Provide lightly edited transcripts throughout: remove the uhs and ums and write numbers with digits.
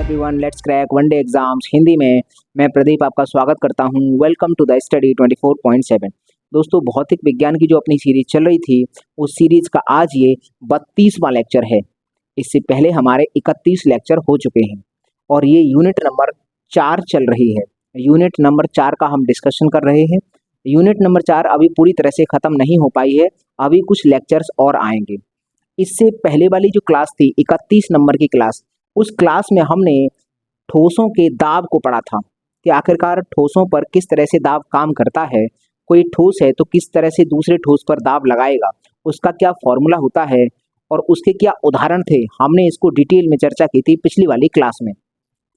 Everyone, let's crack one day exams Hindi में। मैं प्रदीप आपका स्वागत करता हूं। Welcome to the study 24.7। दोस्तों, भौतिक विज्ञान की जो अपनी सीरीज चल रही थी, उस सीरीज का आज ये 32वां लेक्चर है। इससे पहले हमारे 31 लेक्चर हो चुके हैं और ये यूनिट नंबर 4 चल रही है। यूनिट नंबर 4 का हम डिस्कशन कर रहे हैं। यूनिट नंबर 4 अभी पूरी तरह से ख़त्म नहीं हो पाई है, अभी कुछ लेक्चर्स और आएंगे। इससे पहले वाली जो क्लास थी 31 नंबर की क्लास, उस क्लास में हमने ठोसों के दाब को पढ़ा था कि आखिरकार ठोसों पर किस तरह से दाब काम करता है। कोई ठोस है तो किस तरह से दूसरे ठोस पर दाब लगाएगा, उसका क्या फॉर्मूला होता है और उसके क्या उदाहरण थे। हमने इसको डिटेल में चर्चा की थी पिछली वाली क्लास में।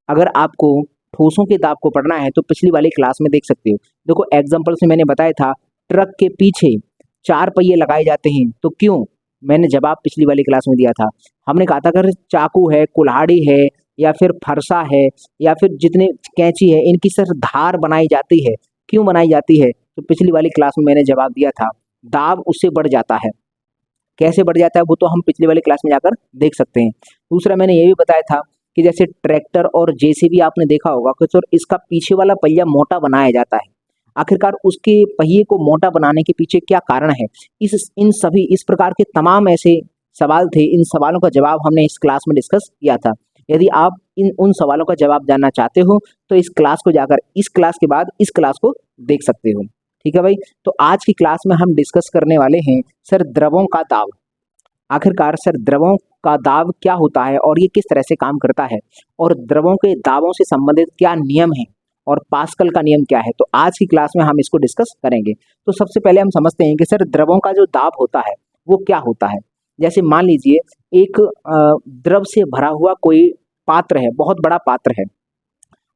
अगर आपको ठोसों के दाब को पढ़ना है तो पिछली वाली क्लास में देख सकते हो। देखो, एग्जाम्पल से मैंने बताया था ट्रक के पीछे 4 पहिए लगाए जाते हैं, तो क्यों? मैंने जवाब पिछली वाली क्लास में दिया था। हमने कहा था अगर चाकू है, कुल्हाड़ी है, या फिर फरसा है, या फिर जितने कैंची है, इनकी सिर्फ धार बनाई जाती है। क्यों बनाई जाती है? तो पिछली वाली क्लास में मैंने जवाब दिया था, दाब उससे बढ़ जाता है। कैसे बढ़ जाता है वो तो हम पिछली वाली क्लास में जाकर देख सकते हैं। दूसरा मैंने ये भी बताया था कि जैसे ट्रैक्टर और जेसीबी आपने देखा होगा कि सर इसका पीछे वाला पहिया मोटा बनाया जाता है। आखिरकार उसके पहिए को मोटा बनाने के पीछे क्या कारण है? इस प्रकार के तमाम ऐसे सवाल थे। इन सवालों का जवाब हमने इस क्लास में डिस्कस किया था। यदि आप उन सवालों का जवाब जानना चाहते हो तो इस क्लास को जाकर इस क्लास के बाद इस क्लास को देख सकते हो। ठीक है भाई। तो आज की क्लास में हम डिस्कस करने वाले हैं सर द्रवों का दाब। आखिरकार सर द्रवों का दाब क्या होता है और ये किस तरह से काम करता है, और द्रवों के दाबों से संबंधित क्या नियम है और पास्कल का नियम क्या है। तो आज की क्लास में हम इसको डिस्कस करेंगे। तो सबसे पहले हम समझते हैं कि सर द्रवों का जो दाब होता है वो क्या होता है। जैसे मान लीजिए एक द्रव से भरा हुआ कोई पात्र है, बहुत बड़ा पात्र है।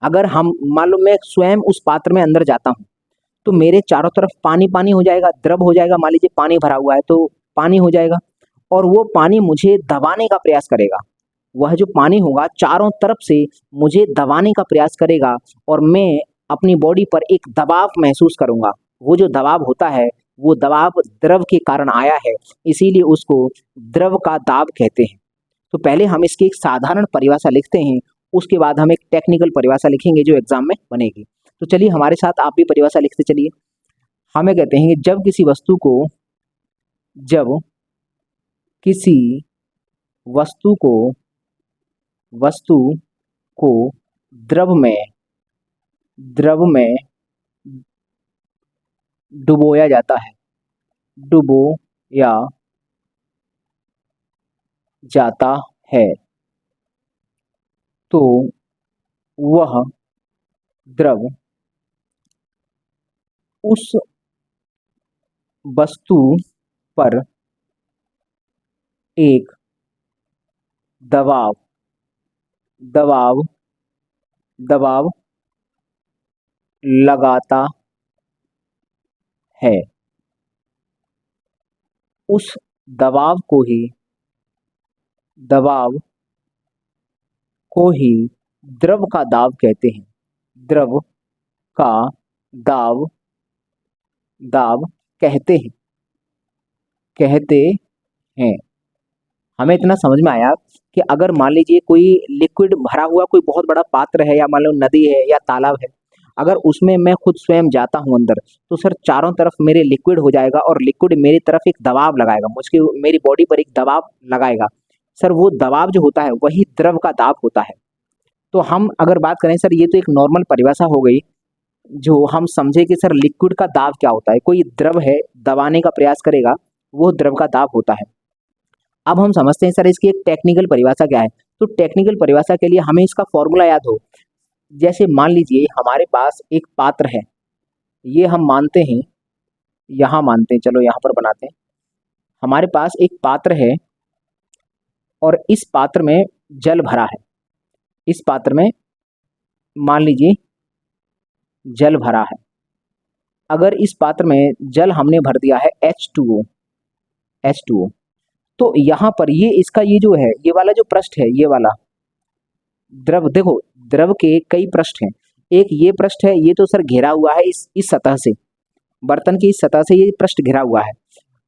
अगर हम मान लो मैं स्वयं उस पात्र में अंदर जाता हूँ तो मेरे चारों तरफ पानी पानी हो जाएगा, द्रव हो जाएगा। मान लीजिए पानी भरा हुआ है तो पानी हो जाएगा, और वो पानी मुझे दबाने का प्रयास करेगा। वह जो पानी होगा चारों तरफ से मुझे दबाने का प्रयास करेगा और मैं अपनी बॉडी पर एक दबाव महसूस करूंगा। वो जो दबाव होता है वो दबाव द्रव के कारण आया है, इसीलिए उसको द्रव का दाब कहते हैं। तो पहले हम इसकी एक साधारण परिभाषा लिखते हैं, उसके बाद हम एक टेक्निकल परिभाषा लिखेंगे जो एग्जाम में बनेगी। तो चलिए हमारे साथ आप भी परिभाषा लिखते चलिए। हमें कहते हैं कि जब किसी वस्तु को द्रव में डुबोया जाता है, डुबोया जाता है, तो वह द्रव उस वस्तु पर एक दबाव लगाता है। उस दबाव को ही द्रव का दाब कहते हैं। द्रव का दाब कहते हैं। हमें इतना समझ में आया कि अगर मान लीजिए कोई लिक्विड भरा हुआ कोई बहुत बड़ा पात्र है, या मान लो नदी है या तालाब है, अगर उसमें मैं खुद स्वयं जाता हूं अंदर, तो सर चारों तरफ मेरे लिक्विड हो जाएगा और लिक्विड मेरी तरफ एक दबाव लगाएगा, मेरी बॉडी पर एक दबाव लगाएगा। सर वो दबाव जो होता है वही द्रव का दाब होता है। तो हम अगर बात करें सर, ये तो एक नॉर्मल परिभाषा हो गई जो हम समझे कि सर लिक्विड का दाब क्या होता है। कोई द्रव है, दबाने का प्रयास करेगा, वो द्रव का दाब होता है। अब हम समझते हैं सर इसकी एक टेक्निकल परिभाषा क्या है। तो टेक्निकल परिभाषा के लिए हमें इसका फॉर्मूला याद हो। जैसे मान लीजिए हमारे पास एक पात्र है, ये हम मानते हैं, यहाँ मानते हैं, चलो यहाँ पर बनाते हैं। हमारे पास एक पात्र है और इस पात्र में जल भरा है। इस पात्र में मान लीजिए जल भरा है। अगर इस पात्र में जल हमने भर दिया है H2O, तो यहाँ पर ये जो है, ये वाला जो पृष्ठ है, ये वाला द्रव, देखो द्रव के कई पृष्ठ हैं। एक ये पृष्ठ है, ये तो सर घिरा हुआ है इस सतह से, बर्तन की इस सतह से ये पृष्ठ घिरा हुआ है।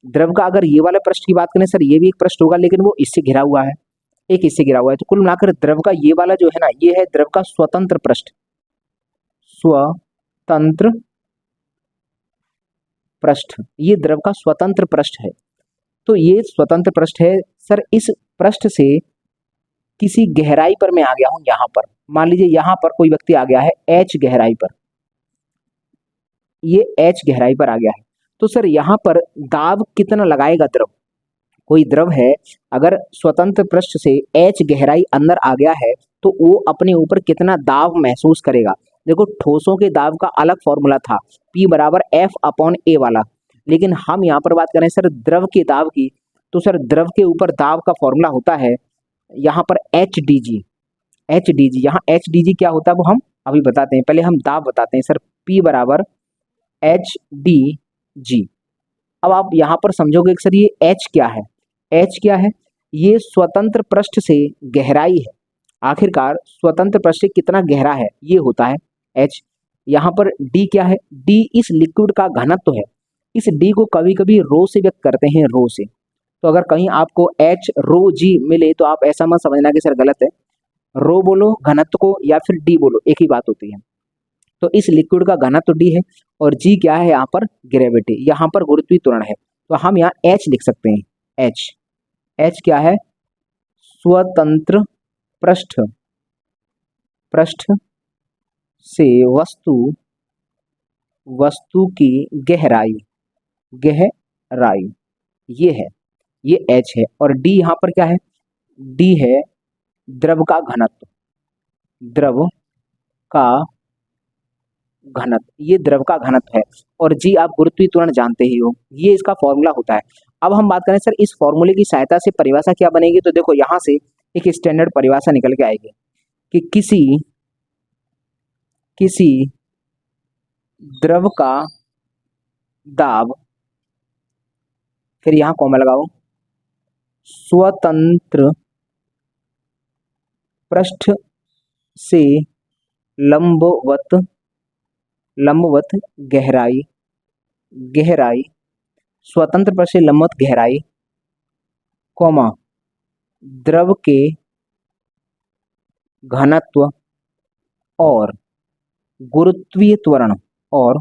द्रव का अगर ये वाला पृष्ठ की बात करें सर, ये भी एक पृष्ठ होगा लेकिन वो इससे घिरा हुआ है। एक इससे घिरा हुआ है। तो कुल मिलाकर द्रव का ये वाला जो है ना, ये है द्रव का स्वतंत्र पृष्ठ, स्वतंत्र पृष्ठ, ये द्रव का स्वतंत्र पृष्ठ है। तो ये स्वतंत्र पृष्ठ है सर। इस पृष्ठ से किसी गहराई पर मैं आ गया हूं, यहां पर मान लीजिए यहां पर कोई व्यक्ति आ गया है h गहराई पर, ये h गहराई पर आ गया है। तो सर यहां पर दाब कितना लगाएगा द्रव? कोई द्रव है, अगर स्वतंत्र पृष्ठ से h गहराई अंदर आ गया है तो वो अपने ऊपर कितना दाब महसूस करेगा? देखो ठोसों के दाब का अलग फॉर्मूला था, P बराबर F/A वाला, लेकिन हम यहाँ पर बात करें सर द्रव के दाब की, तो सर द्रव के ऊपर दाब का फॉर्मूला होता है यहाँ पर HdG। HdG, यहाँ HdG क्या होता है वो हम अभी बताते हैं, पहले हम दाब बताते हैं सर। P बराबर HdG। अब आप यहाँ पर समझोगे कि सर ये H क्या है? H क्या है? ये स्वतंत्र पृष्ठ से गहराई है। आखिरकार स्वतंत्र पृष्ठ से कितना गहरा है ये होता है H। यहाँ पर D क्या है? D इस लिक्विड का घनत्व है। इस D को कभी कभी रो से व्यक्त करते हैं, रो से। तो अगर कहीं आपको H रो G मिले तो आप ऐसा मत समझना कि सर गलत है, रो बोलो घनत्व को या फिर D बोलो, एक ही बात होती है। तो इस लिक्विड का घनत्व D है और G क्या है यहाँ पर? ग्रेविटी, यहाँ पर गुरुत्वीय त्वरण है। तो हम यहाँ H लिख सकते हैं, H। H क्या है? स्वतंत्र पृष्ठ, पृष्ठ से वस्तु की गहराई, गहराई ये है, ये H है। और D यहाँ पर क्या है? D है द्रव का घनत्व, द्रव का घनत्व, ये द्रव का घनत्व है। और जी आप गुरुत्वीय त्वरण जानते ही हो, ये इसका फॉर्मूला होता है। अब हम बात करें सर इस फॉर्मूले की सहायता से परिभाषा क्या बनेगी, तो देखो यहाँ से एक स्टैंडर्ड परिभाषा निकल के आएगी कि किसी द्रव का दाब, फिर यहाँ कॉमा लगाओ, स्वतंत्र पृष्ठ से लंबवत गहराई, स्वतंत्र पृष्ठ से लंबवत गहराई, कॉमा द्रव के घनत्व और गुरुत्वीय त्वरण, और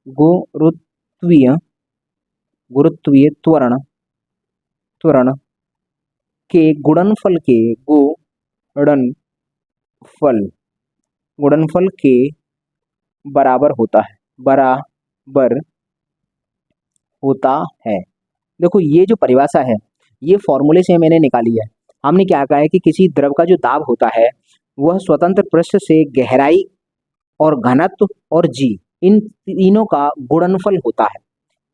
गुरुत्वीय त्वरण के गुणनफल के बराबर होता है। देखो ये जो परिभाषा है ये फॉर्मूले से मैंने निकाली है। हमने क्या कहा है कि किसी द्रव का जो दाब होता है वह स्वतंत्र पृष्ठ से गहराई और घनत्व और G, इन तीनों का गुणनफल होता है,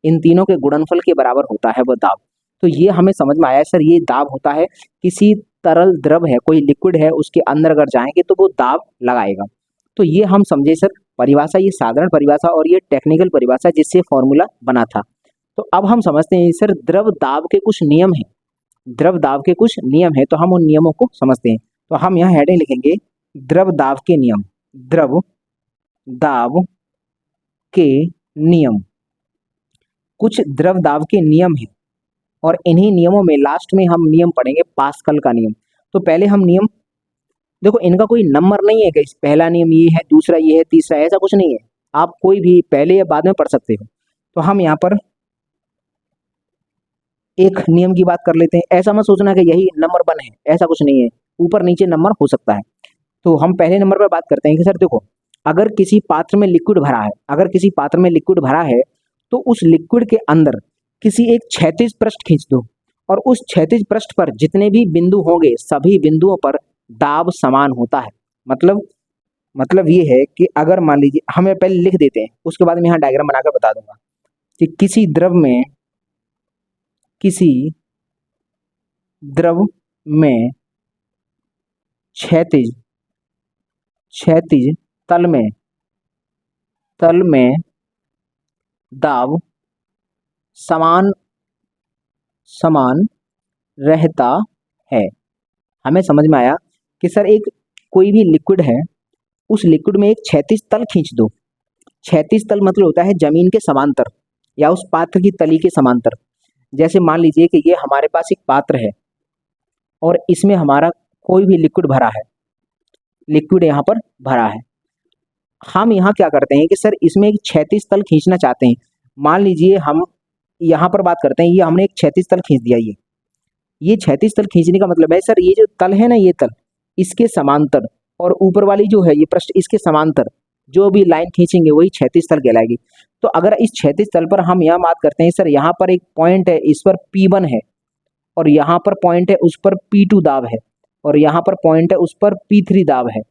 इन तीनों के गुणनफल के बराबर होता है वह दाब। तो ये हमें समझ में आया सर, ये दाब होता है किसी तरल द्रव है, कोई लिक्विड है, उसके अंदर अगर जाएंगे तो वो दाब लगाएगा। तो ये हम समझे सर परिभाषा, ये साधारण परिभाषा और ये टेक्निकल परिभाषा जिससे फॉर्मूला बना था। तो अब हम समझते हैं सर द्रव दाब के कुछ नियम हैं, द्रव दाब के कुछ नियम है, तो हम उन नियमों को समझते हैं। तो हम यहाँ हेडिंग लिखेंगे द्रव दाब के नियम, द्रव दाब के नियम। कुछ द्रव दाब के नियम हैं और इन्हीं नियमों में लास्ट में हम नियम पढ़ेंगे पास्कल का नियम। तो पहले हम नियम, देखो इनका कोई नंबर नहीं है कि पहला नियम ये है, दूसरा ये है, तीसरा, ऐसा कुछ नहीं है, आप कोई भी पहले या बाद में पढ़ सकते हो। तो हम यहाँ पर एक नियम की बात कर लेते हैं, ऐसा मत सोचना कि यही नंबर 1 है, ऐसा कुछ नहीं है, ऊपर नीचे नंबर हो सकता है। तो हम पहले नंबर पर बात करते हैं कि सर देखो अगर किसी पात्र में लिक्विड भरा है, तो उस लिक्विड के अंदर किसी एक क्षैतिज पृष्ठ खींच दो और उस क्षैतिज पृष्ठ पर जितने भी बिंदु होंगे सभी बिंदुओं पर दाब समान होता है। मतलब ये है कि अगर मान लीजिए, हमें पहले लिख देते हैं उसके बाद मैं यहाँ डायग्राम बनाकर बता दूंगा कि किसी द्रव में क्षैतिज तल में दाब समान रहता है। हमें समझ में आया कि सर एक कोई भी लिक्विड है, उस लिक्विड में एक क्षैतिज तल खींच दो। क्षैतिज तल मतलब होता है जमीन के समांतर या उस पात्र की तली के समांतर। जैसे मान लीजिए कि ये हमारे पास एक पात्र है, और इसमें हमारा कोई भी लिक्विड भरा है, लिक्विड यहाँ पर भरा है। हम यहाँ क्या करते हैं कि सर इसमें एक क्षैतिज तल खींचना चाहते हैं। मान लीजिए हम यहाँ पर बात करते हैं, ये हमने एक क्षैतिज तल खींच दिया। ये क्षैतिज तल खींचने का मतलब है सर ये जो तल है ना, ये तल इसके समांतर, और ऊपर वाली जो है ये पृष्ठ इसके समांतर जो भी लाइन खींचेंगे वही क्षैतिज तल कहलाएगी। तो अगर इस क्षैतिज तल पर हम यहाँ बात करते हैं सर, यहाँ पर एक पॉइंट है, इस पर P1 है, और यहाँ पर पॉइंट है उस पर P2 दाब है, और यहाँ पर पॉइंट है उस पर P3 दाब है।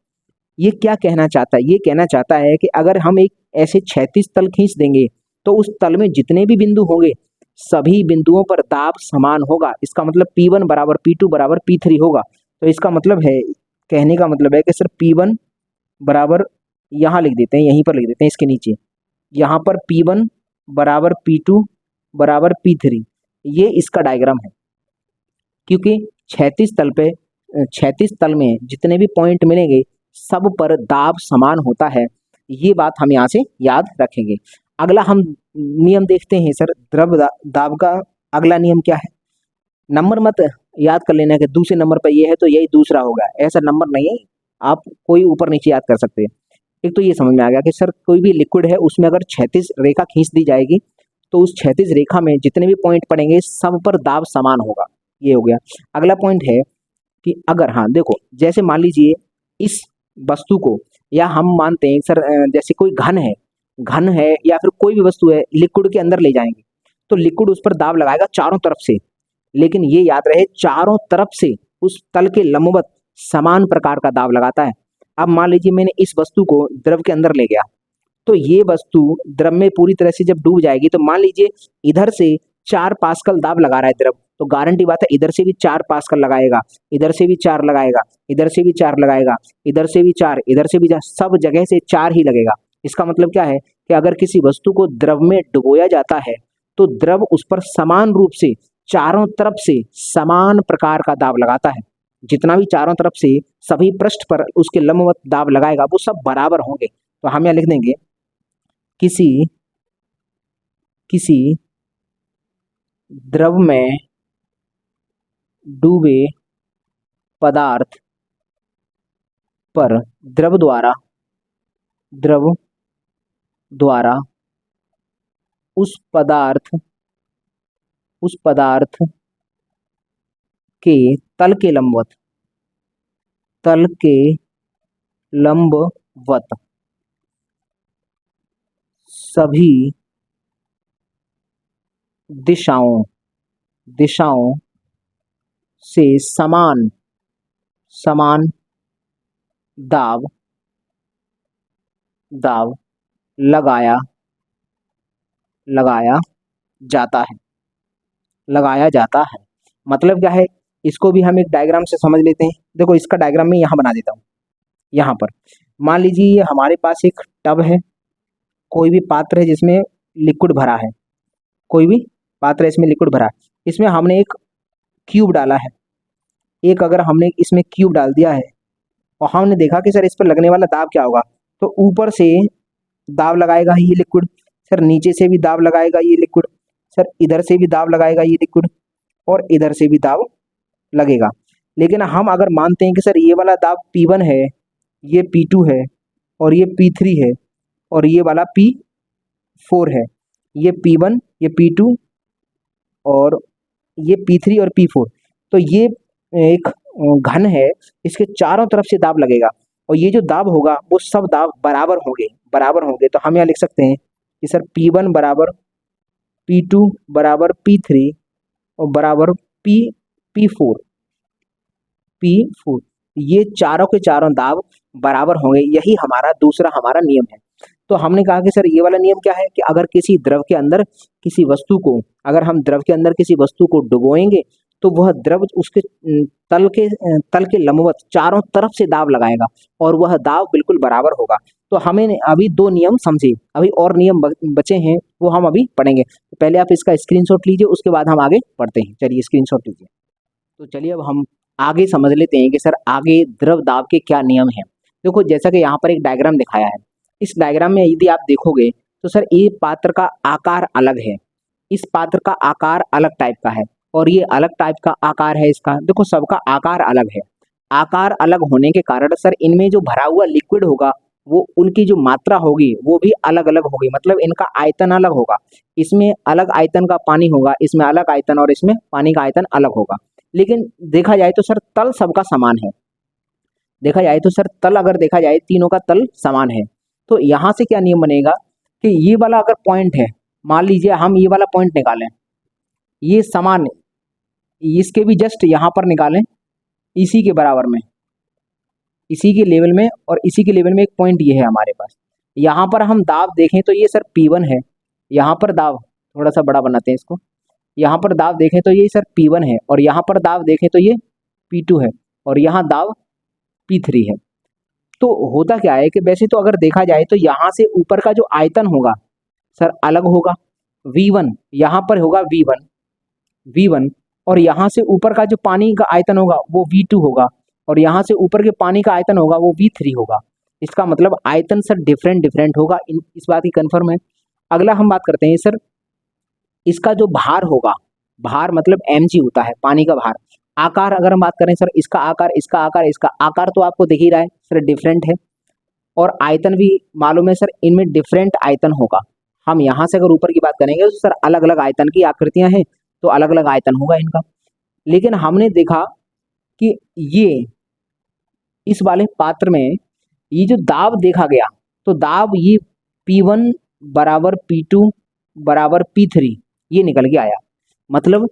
ये क्या कहना चाहता है? ये कहना चाहता है कि अगर हम एक ऐसे क्षैतिज तल खींच देंगे तो उस तल में जितने भी बिंदु होंगे सभी बिंदुओं पर दाब समान होगा। इसका मतलब P1 बराबर P2 बराबर P3 होगा। तो इसका मतलब है, कहने का मतलब है कि सर P1 बराबर, यहाँ लिख देते हैं, यहीं पर लिख देते हैं इसके नीचे, यहाँ पर P1 बराबर P2 बराबर P3, ये इसका डायग्राम है। क्योंकि क्षैतिज तल में जितने भी पॉइंट मिलेंगे सब पर दाब समान होता है। ये बात हम यहाँ से याद रखेंगे। अगला हम नियम देखते हैं सर, द्रव दाब का अगला नियम क्या है? नंबर मत याद कर लेना कि दूसरे नंबर पर ये है तो यही दूसरा होगा, ऐसा नंबर नहीं है, आप कोई ऊपर नीचे याद कर सकते हैं। एक तो ये समझ में आ गया कि सर कोई भी लिक्विड है उसमें अगर क्षैतिज रेखा खींच दी जाएगी तो उस क्षैतिज रेखा में जितने भी पॉइंट पड़ेंगे सब पर दाब समान होगा। ये हो गया। अगला पॉइंट है कि अगर, हाँ देखो, जैसे मान लीजिए इस वस्तु को, या हम मानते हैं सर जैसे कोई घन है या फिर कोई भी वस्तु है, लिक्विड के अंदर ले जाएंगे तो लिक्विड उस पर दाब लगाएगा चारों तरफ से, लेकिन ये याद रहे चारों तरफ से उस तल के लंबवत समान प्रकार का दाब लगाता है। अब मान लीजिए मैंने इस वस्तु को द्रव के अंदर ले गया, तो ये वस्तु द्रव में पूरी तरह से जब डूब जाएगी तो मान लीजिए इधर से 4 पास्कल दाब लगा रहा है द्रव, तो गारंटी बात है इधर से भी 4 पास्कल लगाएगा, इधर से भी 4 लगाएगा, इधर से भी 4 लगाएगा, इधर से भी 4, इधर से भी 4, सब जगह से 4 ही लगेगा। इसका मतलब क्या है कि अगर किसी वस्तु को द्रव में डुबोया जाता है तो द्रव उस पर समान रूप से चारों तरफ से समान प्रकार का दाब लगाता है। जितना भी चारों तरफ से सभी पृष्ठ पर उसके लंबवत दाब लगाएगा वो सब बराबर होंगे। तो हम यहाँ लिख देंगे किसी द्रव में डूबे पदार्थ पर द्रव द्वारा उस पदार्थ के तल के लंबवत सभी दिशाओं से समान दाब लगाया जाता है। मतलब क्या है, इसको भी हम एक डायग्राम से समझ लेते हैं। देखो इसका डायग्राम मैं यहाँ बना देता हूँ। यहाँ पर मान लीजिए ये हमारे पास एक टब है, कोई भी पात्र है जिसमें लिक्विड भरा है, कोई भी पात्र है इसमें लिक्विड भरा है, इसमें हमने एक क्यूब डाला है। एक अगर हमने इसमें क्यूब डाल दिया है और हमने देखा कि सर इस पर लगने वाला दाब क्या होगा, तो ऊपर से दाब लगाएगा ये लिक्विड, सर नीचे से भी दाब लगाएगा ये लिक्विड, सर इधर से भी दाब लगाएगा ये लिक्विड, और इधर से भी दाब लगेगा। लेकिन हम अगर मानते हैं कि सर ये वाला दाब P1 है, ये P2 है, और ये P3 है, और ये वाला P4 है, ये P1, ये P2 और ये P3 और P4, तो ये एक घन है, इसके चारों तरफ से दाब लगेगा, और ये जो दाब होगा वो सब दाब बराबर होंगे। तो हम यहाँ लिख सकते हैं कि सर P1 बराबर P2 बराबर P3 और बराबर P4, ये चारों के चारों दाब बराबर होंगे। यही हमारा नियम है। तो हमने कहा कि सर ये वाला नियम क्या है कि अगर किसी द्रव के अंदर किसी वस्तु को, अगर हम द्रव के अंदर किसी वस्तु को डुबोएंगे तो वह द्रव उसके तल के लंबवत चारों तरफ से दाब लगाएगा और वह दाब बिल्कुल बराबर होगा। तो हमें अभी 2 नियम समझे, अभी और नियम बचे हैं वो हम अभी पढ़ेंगे। तो पहले आप इसका स्क्रीनशॉट लीजिए, उसके बाद हम आगे पढ़ते हैं। चलिए स्क्रीनशॉट लीजिए। तो चलिए अब हम आगे समझ लेते हैं कि सर आगे द्रव दाब के क्या नियम हैं। देखो जैसा कि यहाँ पर एक डायग्राम दिखाया है, इस डायग्राम में यदि आप देखोगे तो सर ये पात्र का आकार अलग है, इस पात्र का आकार अलग टाइप का है, और ये अलग टाइप का आकार है इसका। देखो सबका आकार अलग है, आकार अलग होने के कारण सर इनमें जो भरा हुआ लिक्विड होगा वो उनकी जो मात्रा होगी वो भी अलग अलग होगी, मतलब इनका आयतन अलग होगा। इसमें अलग आयतन का पानी होगा, इसमें अलग आयतन, और इसमें पानी का आयतन अलग होगा। लेकिन देखा जाए तो सर तल सबका समान है। देखा जाए तो सर तल अगर देखा जाए तीनों का तल समान है। तो यहाँ से क्या नियम बनेगा कि ये वाला अगर पॉइंट है, मान लीजिए हम ये वाला पॉइंट निकालें, ये समान, इसके भी जस्ट यहाँ पर निकालें, इसी के बराबर में, इसी के लेवल में, और इसी के लेवल में एक पॉइंट ये है हमारे पास। यहाँ पर हम दाब देखें तो ये सर P1 है। यहाँ पर दाब थोड़ा सा बड़ा बनाते हैं इसको। यहाँ पर दाब देखें तो ये सर P1 है, और यहाँ पर दाब देखें तो ये P2 है, और यहाँ दाब P3 है। तो होता क्या है कि वैसे तो अगर देखा जाए तो यहाँ से ऊपर का जो आयतन होगा सर अलग होगा, V1 यहाँ पर होगा V1, और यहाँ से ऊपर का जो पानी का आयतन होगा वो V2 होगा, और यहाँ से ऊपर के पानी का आयतन होगा वो V3 होगा। इसका मतलब आयतन सर डिफरेंट डिफरेंट होगा, इस बात की कंफर्म है। अगला हम बात करते हैं सर इसका जो भार होगा, भार मतलब mg होता है पानी का भार। आकार अगर हम बात करें सर, इसका आकार, इसका आकार, इसका आकार तो आपको दिख ही रहा है सर डिफरेंट है, और आयतन भी मालूम है सर इनमें डिफरेंट आयतन होगा। हम यहाँ से अगर ऊपर की बात करेंगे तो सर अलग अलग आयतन की आकृतियां हैं, तो अलग अलग आयतन होगा इनका। लेकिन हमने देखा कि ये इस वाले पात्र में ये जो दाब देखा गया, तो दाब ये P1 बराबर P2 बराबर P3 ये निकल के आया। मतलब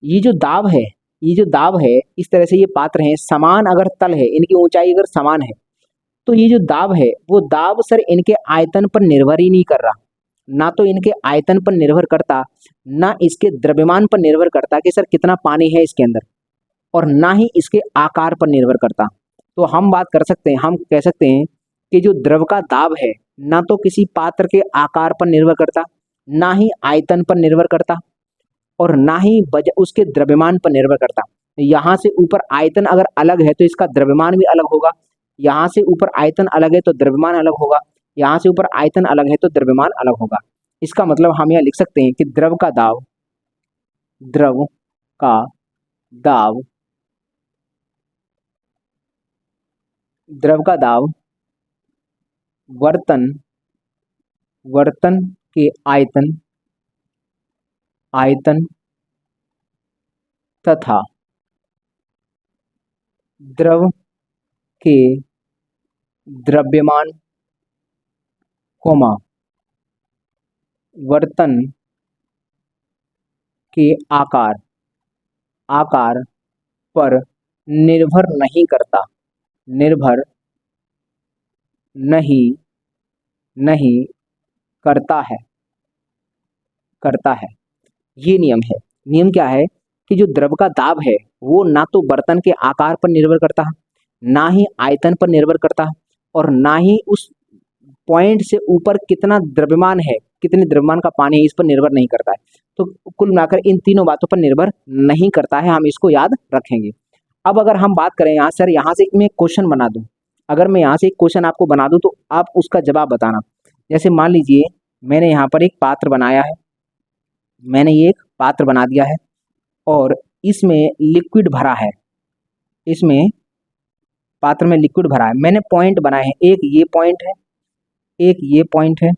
ये जो दाब है, ये जो दाब है, इस तरह से ये पात्र हैं, समान अगर तल है, इनकी ऊंचाई अगर समान है, तो ये जो दाब है वो दाब सर इनके आयतन पर निर्भर ही नहीं कर रहा। ना तो इनके आयतन पर निर्भर करता, ना इसके द्रव्यमान पर निर्भर करता कि सर कितना पानी है इसके अंदर, और ना ही इसके आकार पर निर्भर करता। तो हम बात कर सकते हैं, हम कह सकते हैं कि जो द्रव का दाब है ना तो किसी पात्र के आकार पर निर्भर करता, ना ही आयतन पर निर्भर करता, और ना ही उसके द्रव्यमान पर निर्भर करता। यहाँ से ऊपर आयतन अगर अलग है तो इसका द्रव्यमान भी अलग होगा, यहाँ से ऊपर आयतन अलग है तो द्रव्यमान अलग होगा, यहाँ से ऊपर आयतन अलग है तो द्रव्यमान अलग होगा। इसका मतलब हम यह लिख सकते हैं कि द्रव का दाब, द्रव का दाब, द्रव का दाब वर्तन, वर्तन के आयतन, आयतन तथा द्रव के द्रव्यमान, वर्तन के आकार, आकार पर निर्भर नहीं करता, निर्भर नहीं नहीं करता है, करता है। ये नियम है। नियम क्या है कि जो द्रव का दाब है वो ना तो बर्तन के आकार पर निर्भर करता है, ना ही आयतन पर निर्भर करता है, और ना ही उस पॉइंट से ऊपर कितना द्रव्यमान है, कितने द्रव्यमान का पानी है, इस पर निर्भर नहीं करता है। तो कुल मिलाकर इन तीनों बातों पर निर्भर नहीं करता है, हम इसको याद रखेंगे। अब अगर हम बात करें यहाँ सर, यहाँ से मैं क्वेश्चन बना दूं, अगर मैं यहाँ से एक क्वेश्चन आपको बना दूं तो आप उसका जवाब बताना। जैसे मान लीजिए मैंने यहाँ पर एक पात्र बनाया है, मैंने ये एक पात्र बना दिया है, और इसमें लिक्विड भरा है, इसमें पात्र में लिक्विड भरा है। मैंने पॉइंट बनाए हैं, एक ये पॉइंट है, एक ये पॉइंट है,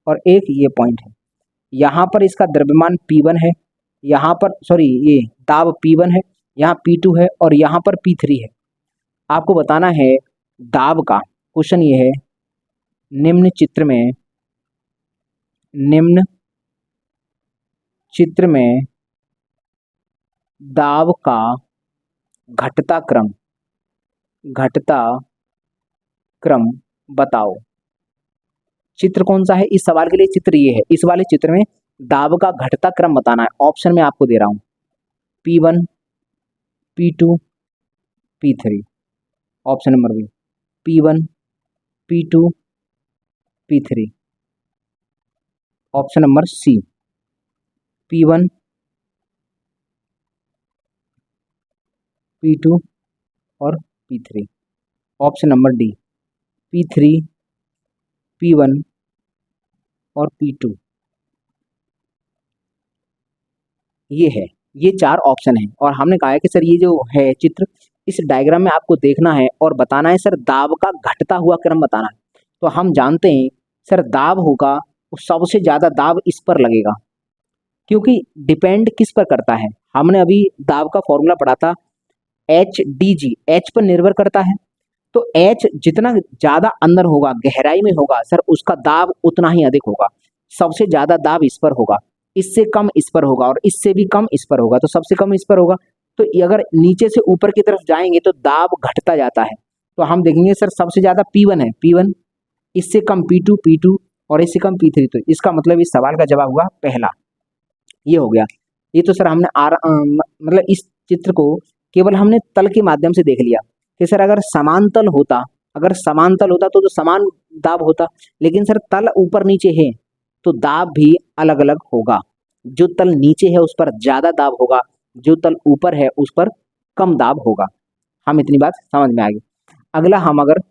और एक ये पॉइंट है। यहाँ पर इसका द्रव्यमान P1 है, यहाँ पर सॉरी ये दाब P1 है, यहाँ P2 है, और यहाँ पर P3 है। आपको बताना है दाब का। क्वेश्चन ये है, निम्न चित्र में, निम्न चित्र में दाब का घटता क्रम, घटता क्रम बताओ। चित्र कौन सा है इस सवाल के लिए? चित्र ये है। इस वाले चित्र में दाब का घटता क्रम बताना है। ऑप्शन में आपको दे रहा हूं, P1 P2 P3। Option number B, P1 P2 P3। Option number C, P1 P2 और P3। Option number D, P3 P1 और P2। ये है। ये 4 ऑप्शन हैं और हमने कहा है कि सर ये जो है चित्र, इस डायग्राम में आपको देखना है और बताना है सर दाब का घटता हुआ क्रम बताना है। तो हम जानते हैं सर दाब होगा, सबसे ज़्यादा दाब इस पर लगेगा, क्योंकि डिपेंड किस पर करता है, हमने अभी दाब का फॉर्मूला पढ़ा था HDG, एच पर निर्भर करता है। तो एच जितना ज़्यादा अंदर होगा, गहराई में होगा सर, उसका दाब उतना ही अधिक होगा। सबसे ज़्यादा दाब इस पर होगा, इससे कम इस पर होगा और इससे भी कम इस पर होगा, तो सबसे कम इस पर होगा। तो अगर नीचे से ऊपर की तरफ जाएंगे तो दाब घटता जाता है। तो हम देखेंगे सर सबसे ज़्यादा P1 है, P1, इससे कम P2, P2 और इससे कम P3। तो इसका मतलब इस सवाल का जवाब हुआ पहला, ये हो गया। ये तो सर हमने मतलब इस चित्र को केवल हमने तल के माध्यम से देख लिया कि सर अगर समान तल होता, तो समान दाब होता, लेकिन सर तल ऊपर नीचे है तो दाब भी अलग अलग होगा। जो तल नीचे है उस पर ज़्यादा दाब होगा, जो तल ऊपर है उस पर कम दाब होगा। हम इतनी बात समझ में आ गई। अगला हम अगर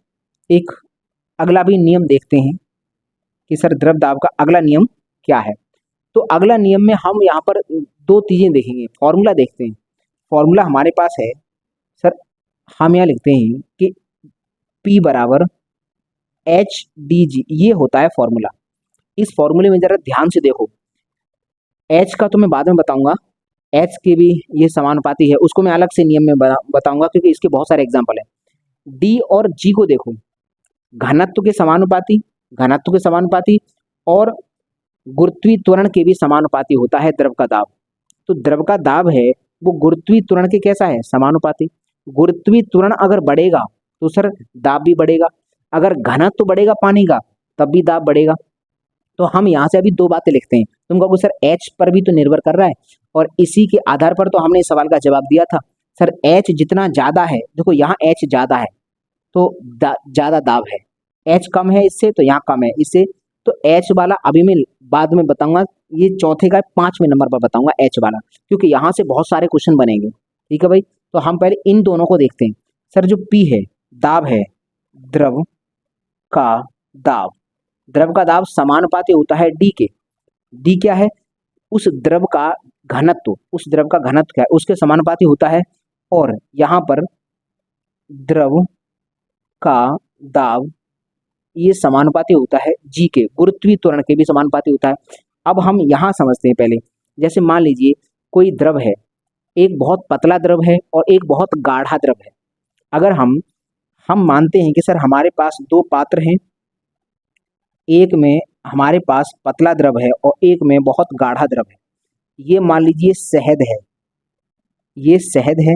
एक अगला भी नियम देखते हैं कि सर द्रव दाब का अगला नियम क्या है। तो अगला नियम में हम यहाँ पर 2 चीज़ें देखेंगे, फॉर्मूला देखते हैं। फॉर्मूला हमारे पास है सर, हम यहाँ लिखते हैं कि P बराबर HDG, ये होता है फॉर्मूला। इस फॉर्मूले में जरा ध्यान से देखो, H का तो मैं बाद में बताऊंगा, H के भी ये समानुपाती है, उसको मैं अलग से नियम में बताऊंगा क्योंकि इसके बहुत सारे एग्जाम्पल है। D और G को देखो, घनत्व के समानुपाती और गुरुत्वीय त्वरण के भी समानुपाती होता है द्रव का दाब। तो द्रव का दाब है वो गुरुत्वीय त्वरण के कैसा है, समानुपाती। गुरुत्वीय त्वरण अगर बढ़ेगा तो सर दाब भी बढ़ेगा, अगर घनत्व बढ़ेगा पानी का तब भी दाब बढ़ेगा। तो हम यहाँ से अभी 2 बातें लिखते हैं। तुम कहोगे सर H पर भी तो निर्भर कर रहा है, और इसी के आधार पर तो हमने इस सवाल का जवाब दिया था। सर H जितना ज़्यादा है, देखो यहाँ H ज़्यादा है तो ज़्यादा दाब है, H कम है इससे तो यहाँ कम है इससे। तो H वाला अभी मैं बाद में बताऊंगा, ये चौथे का 5वें नंबर पर बताऊंगा H वाला, क्योंकि यहाँ से बहुत सारे क्वेश्चन बनेंगे। ठीक है भाई, तो हम पहले इन दोनों को देखते हैं। सर जो P है दाब है, द्रव का दाब समानुपाती होता है D के। D क्या है, उस द्रव का घनत्व क्या है, उसके समानुपाती होता है। और यहाँ पर द्रव का दाब ये समानुपाती होता है G के, गुरुत्वीय त्वरण के भी समानुपाती होता है। अब हम यहाँ समझते हैं पहले, जैसे मान लीजिए कोई द्रव है, एक बहुत पतला द्रव है और एक बहुत गाढ़ा द्रव है। अगर हम मानते हैं कि सर हमारे पास 2 पात्र हैं, एक में हमारे पास पतला द्रव है और एक में बहुत गाढ़ा द्रव है। ये मान लीजिए शहद है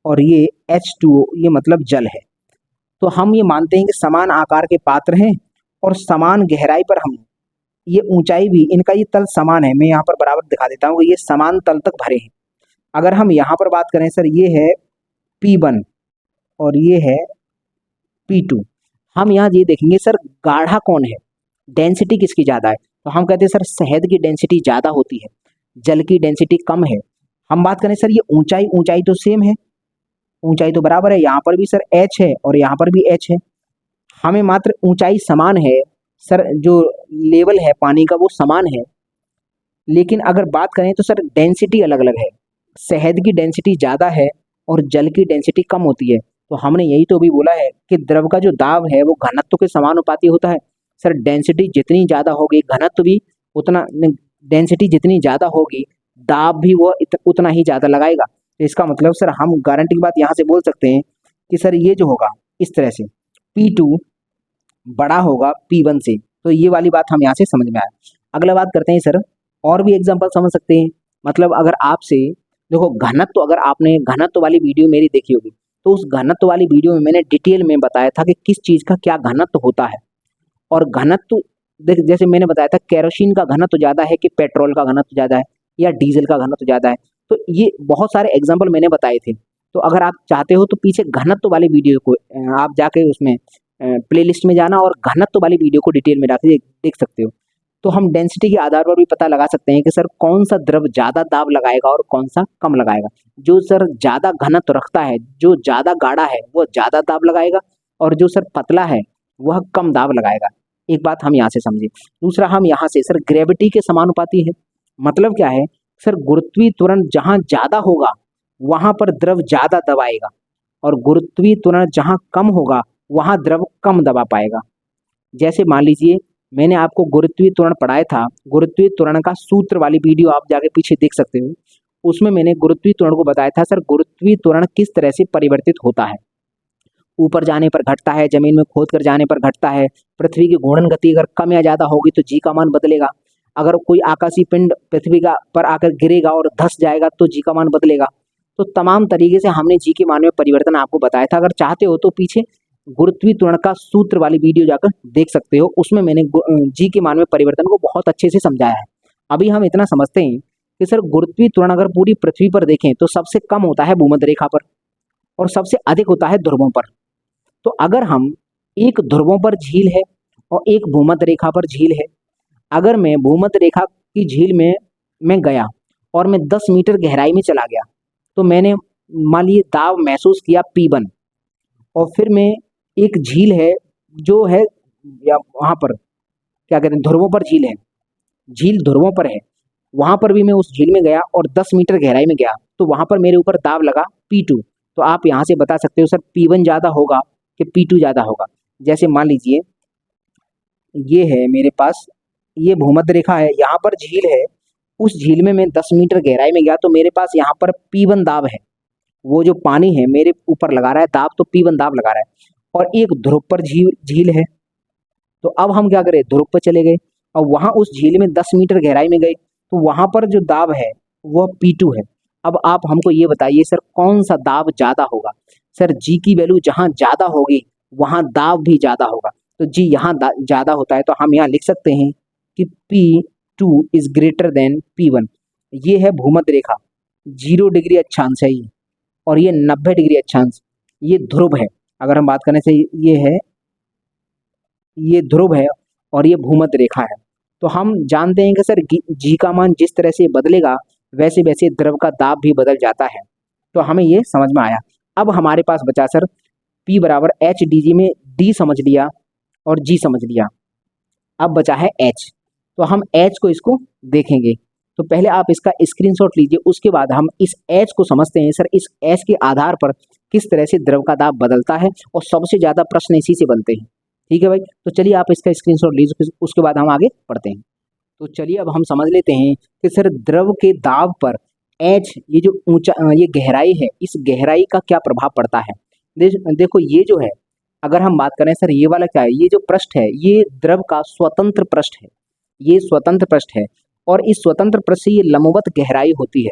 और ये H2O, ये मतलब जल है। तो हम ये मानते हैं कि समान आकार के पात्र हैं और समान गहराई पर हम, ये ऊंचाई भी इनका, ये तल समान है, मैं यहाँ पर बराबर दिखा देता हूँ कि ये समान तल तक भरे हैं। अगर हम यहाँ पर बात करें सर, ये है P1 और ये है P2। हम यहाँ ये देखेंगे सर गाढ़ा कौन है, डेंसिटी किसकी ज़्यादा है, तो हम कहते हैं सर शहद की डेंसिटी ज़्यादा होती है, जल की डेंसिटी कम है। हम बात करें सर ये ऊंचाई तो सेम है, ऊंचाई तो बराबर है, यहाँ पर भी सर H है और यहाँ पर भी H है, हमें मात्र ऊंचाई समान है सर, जो लेवल है पानी का वो समान है। लेकिन अगर बात करें तो सर डेंसिटी अलग अलग है, शहद की डेंसिटी ज़्यादा है और जल की डेंसिटी कम होती है। तो हमने यही तो भी बोला है कि द्रव का जो दाब है वो घनत्व के समानुपाती होता है। सर डेंसिटी जितनी ज़्यादा होगी घनत्व भी उतना, डेंसिटी जितनी ज़्यादा होगी दाब भी वो उतना ही ज़्यादा लगाएगा। तो इसका मतलब सर हम गारंटी की बात यहाँ से बोल सकते हैं कि सर ये जो होगा इस तरह से P2 बड़ा होगा P1 से। तो ये वाली बात हम यहाँ से समझ में आया। अगला बात करते हैं सर, और भी एग्जांपल समझ सकते हैं। मतलब अगर आपसे देखो घनत्व, अगर आपने घनत्व वाली वीडियो मेरी देखी होगी तो उस घनत्व वाली वीडियो में मैंने डिटेल में बताया था कि किस चीज़ का क्या घनत्व होता है। और घनत्व जैसे मैंने बताया था केरोसिन का घनत्व ज़्यादा है कि पेट्रोल का घनत्व ज़्यादा है या डीजल का घनत्व ज़्यादा है। तो ये बहुत सारे एग्जाम्पल मैंने बताए थे। तो अगर आप चाहते हो तो पीछे घनत्व वाली वीडियो को आप जाके उसमें प्लेलिस्ट में जाना और घनत्व वाली वीडियो को डिटेल में जाके देख सकते हो। तो हम डेंसिटी के आधार पर भी पता लगा सकते हैं कि सर कौन सा द्रव ज़्यादा दाब लगाएगा और कौन सा कम लगाएगा। जो सर ज़्यादा घनत्व रखता है, जो ज़्यादा गाढ़ा है वो ज़्यादा दाब लगाएगा, और जो सर पतला है वह कम दाब लगाएगा। एक बात हम यहाँ से समझे। दूसरा हम यहाँ से सर ग्रेविटी के समानुपाती है। मतलब क्या है सर गुरुत्वीय त्वरण जहां ज्यादा होगा वहां पर द्रव ज्यादा दबाएगा, और गुरुत्वीय त्वरण जहां कम होगा वहां द्रव कम दबा पाएगा। जैसे मान लीजिए मैंने आपको गुरुत्वीय त्वरण पढ़ाया था, गुरुत्वीय त्वरण का सूत्र वाली वीडियो आप जाके पीछे देख सकते हो। उसमें मैंने गुरुत्वीय त्वरण को बताया था सर गुरुत्वीय त्वरण किस तरह से परिवर्तित होता है। ऊपर जाने पर घटता है, जमीन में खोद कर जाने पर घटता है। पृथ्वी की घूर्णन गति अगर कम या ज्यादा होगी तो जी का मान बदलेगा। अगर कोई आकाशीय पिंड पृथ्वी का पर आकर गिरेगा और धंस जाएगा तो जी का मान बदलेगा। तो तमाम तरीके से हमने जी के मान में परिवर्तन आपको बताया था। अगर चाहते हो तो पीछे गुरुत्वीय त्वरण का सूत्र वाली वीडियो जाकर देख सकते हो, उसमें मैंने जी के मान में परिवर्तन को बहुत अच्छे से समझाया है। अभी हम इतना समझते हैं कि सर गुरुत्वीय त्वरण अगर पूरी पृथ्वी पर देखें तो सबसे कम होता है भूमध्य रेखा पर और सबसे अधिक होता है ध्रुवों पर। तो अगर हम एक ध्रुवों पर झील है और एक भूमध्य रेखा पर झील है, अगर मैं भूमध्य रेखा की झील में मैं गया और मैं 10 मीटर गहराई में चला गया तो मैंने मान लीजिए दाब महसूस किया P1, और फिर मैं एक झील है जो है या वहां पर क्या कहते हैं ध्रुवों पर झील है, झील ध्रुवों पर है, वहां पर भी मैं उस झील में गया और 10 मीटर गहराई में गया तो वहां पर मेरे ऊपर दाब लगा P2। तो आप यहाँ से बता सकते हो सर P1 ज्यादा होगा कि P2 ज्यादा होगा। जैसे मान लीजिए ये है मेरे पास, ये भूमध्य रेखा है, यहाँ पर झील है, उस झील में मैं 10 मीटर गहराई में गया तो मेरे पास यहाँ पर P1 दाब है। वो जो पानी है मेरे ऊपर लगा रहा है दाब, तो P1 दाब लगा रहा है। और एक ध्रुव पर झील झील है, तो अब हम क्या करें ध्रुव पर चले गए और वहां उस झील में 10 मीटर गहराई में गए तो वहां पर जो दाब है वह P2 है। अब आप हमको ये बताइए सर कौन सा दाब ज्यादा होगा। सर जी की वैल्यू जहां ज्यादा होगी वहां दाब भी ज्यादा होगा। तो जी यहाँ ज्यादा होता है तो हम यहाँ लिख सकते हैं कि P2 is greater than P1। ये है भूमध्य रेखा, 0 डिग्री अक्षांश है ये, और ये 90 डिग्री अक्षांश, ये ध्रुव है। अगर हम बात करने से ये है, ये ध्रुव है और ये भूमध्य रेखा है। तो हम जानते हैं कि सर जी का मान जिस तरह से बदलेगा वैसे वैसे द्रव का दाब भी बदल जाता है। तो हमें ये समझ में आया। अब हमारे पास बचा सर P बराबर एच डी जी में D समझ लिया और G समझ लिया, अब बचा है H। तो हम H को इसको देखेंगे। तो पहले आप इसका स्क्रीनशॉट लीजिए, उसके बाद हम इस H को समझते हैं सर इस H के आधार पर किस तरह से द्रव का दाब बदलता है, और सबसे ज्यादा प्रश्न इसी से बनते हैं। ठीक है भाई, तो चलिए आप इसका स्क्रीनशॉट लीजिए, उसके बाद हम आगे पढ़ते हैं। तो चलिए अब हम समझ लेते हैं कि सर द्रव के दाब पर H, ये जो ऊंचा ये गहराई है, इस गहराई का क्या प्रभाव पड़ता है। देखो ये जो है, अगर हम बात करें सर ये वाला क्या है, ये जो पृष्ठ है ये द्रव का स्वतंत्र पृष्ठ है, ये स्वतंत्र पृष्ठ है, और इस स्वतंत्र पृष्ठ से ये लंबवत गहराई होती है।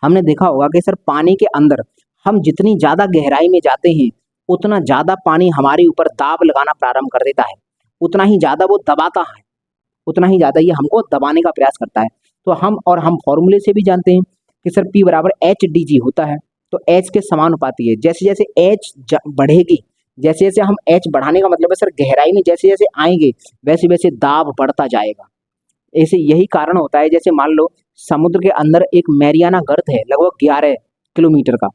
हमने देखा होगा कि सर पानी के अंदर हम जितनी ज्यादा गहराई में जाते हैं उतना ज्यादा पानी हमारे ऊपर दाब लगाना प्रारंभ कर देता है, उतना ही ज्यादा वो दबाता है, उतना ही ज्यादा ये हमको दबाने का प्रयास करता है। तो हम फॉर्मूले से भी जानते हैं कि सर P बराबर एच डी जी होता है। तो H के समानुपाती है, जैसे जैसे H बढ़ेगी, जैसे जैसे हम H बढ़ाने का मतलब है सर गहराई में जैसे जैसे आएंगे वैसे वैसे दाब बढ़ता जाएगा। ऐसे यही कारण होता है, जैसे मान लो समुद्र के अंदर एक मैरियाना गर्त है लगभग 11 किलोमीटर का,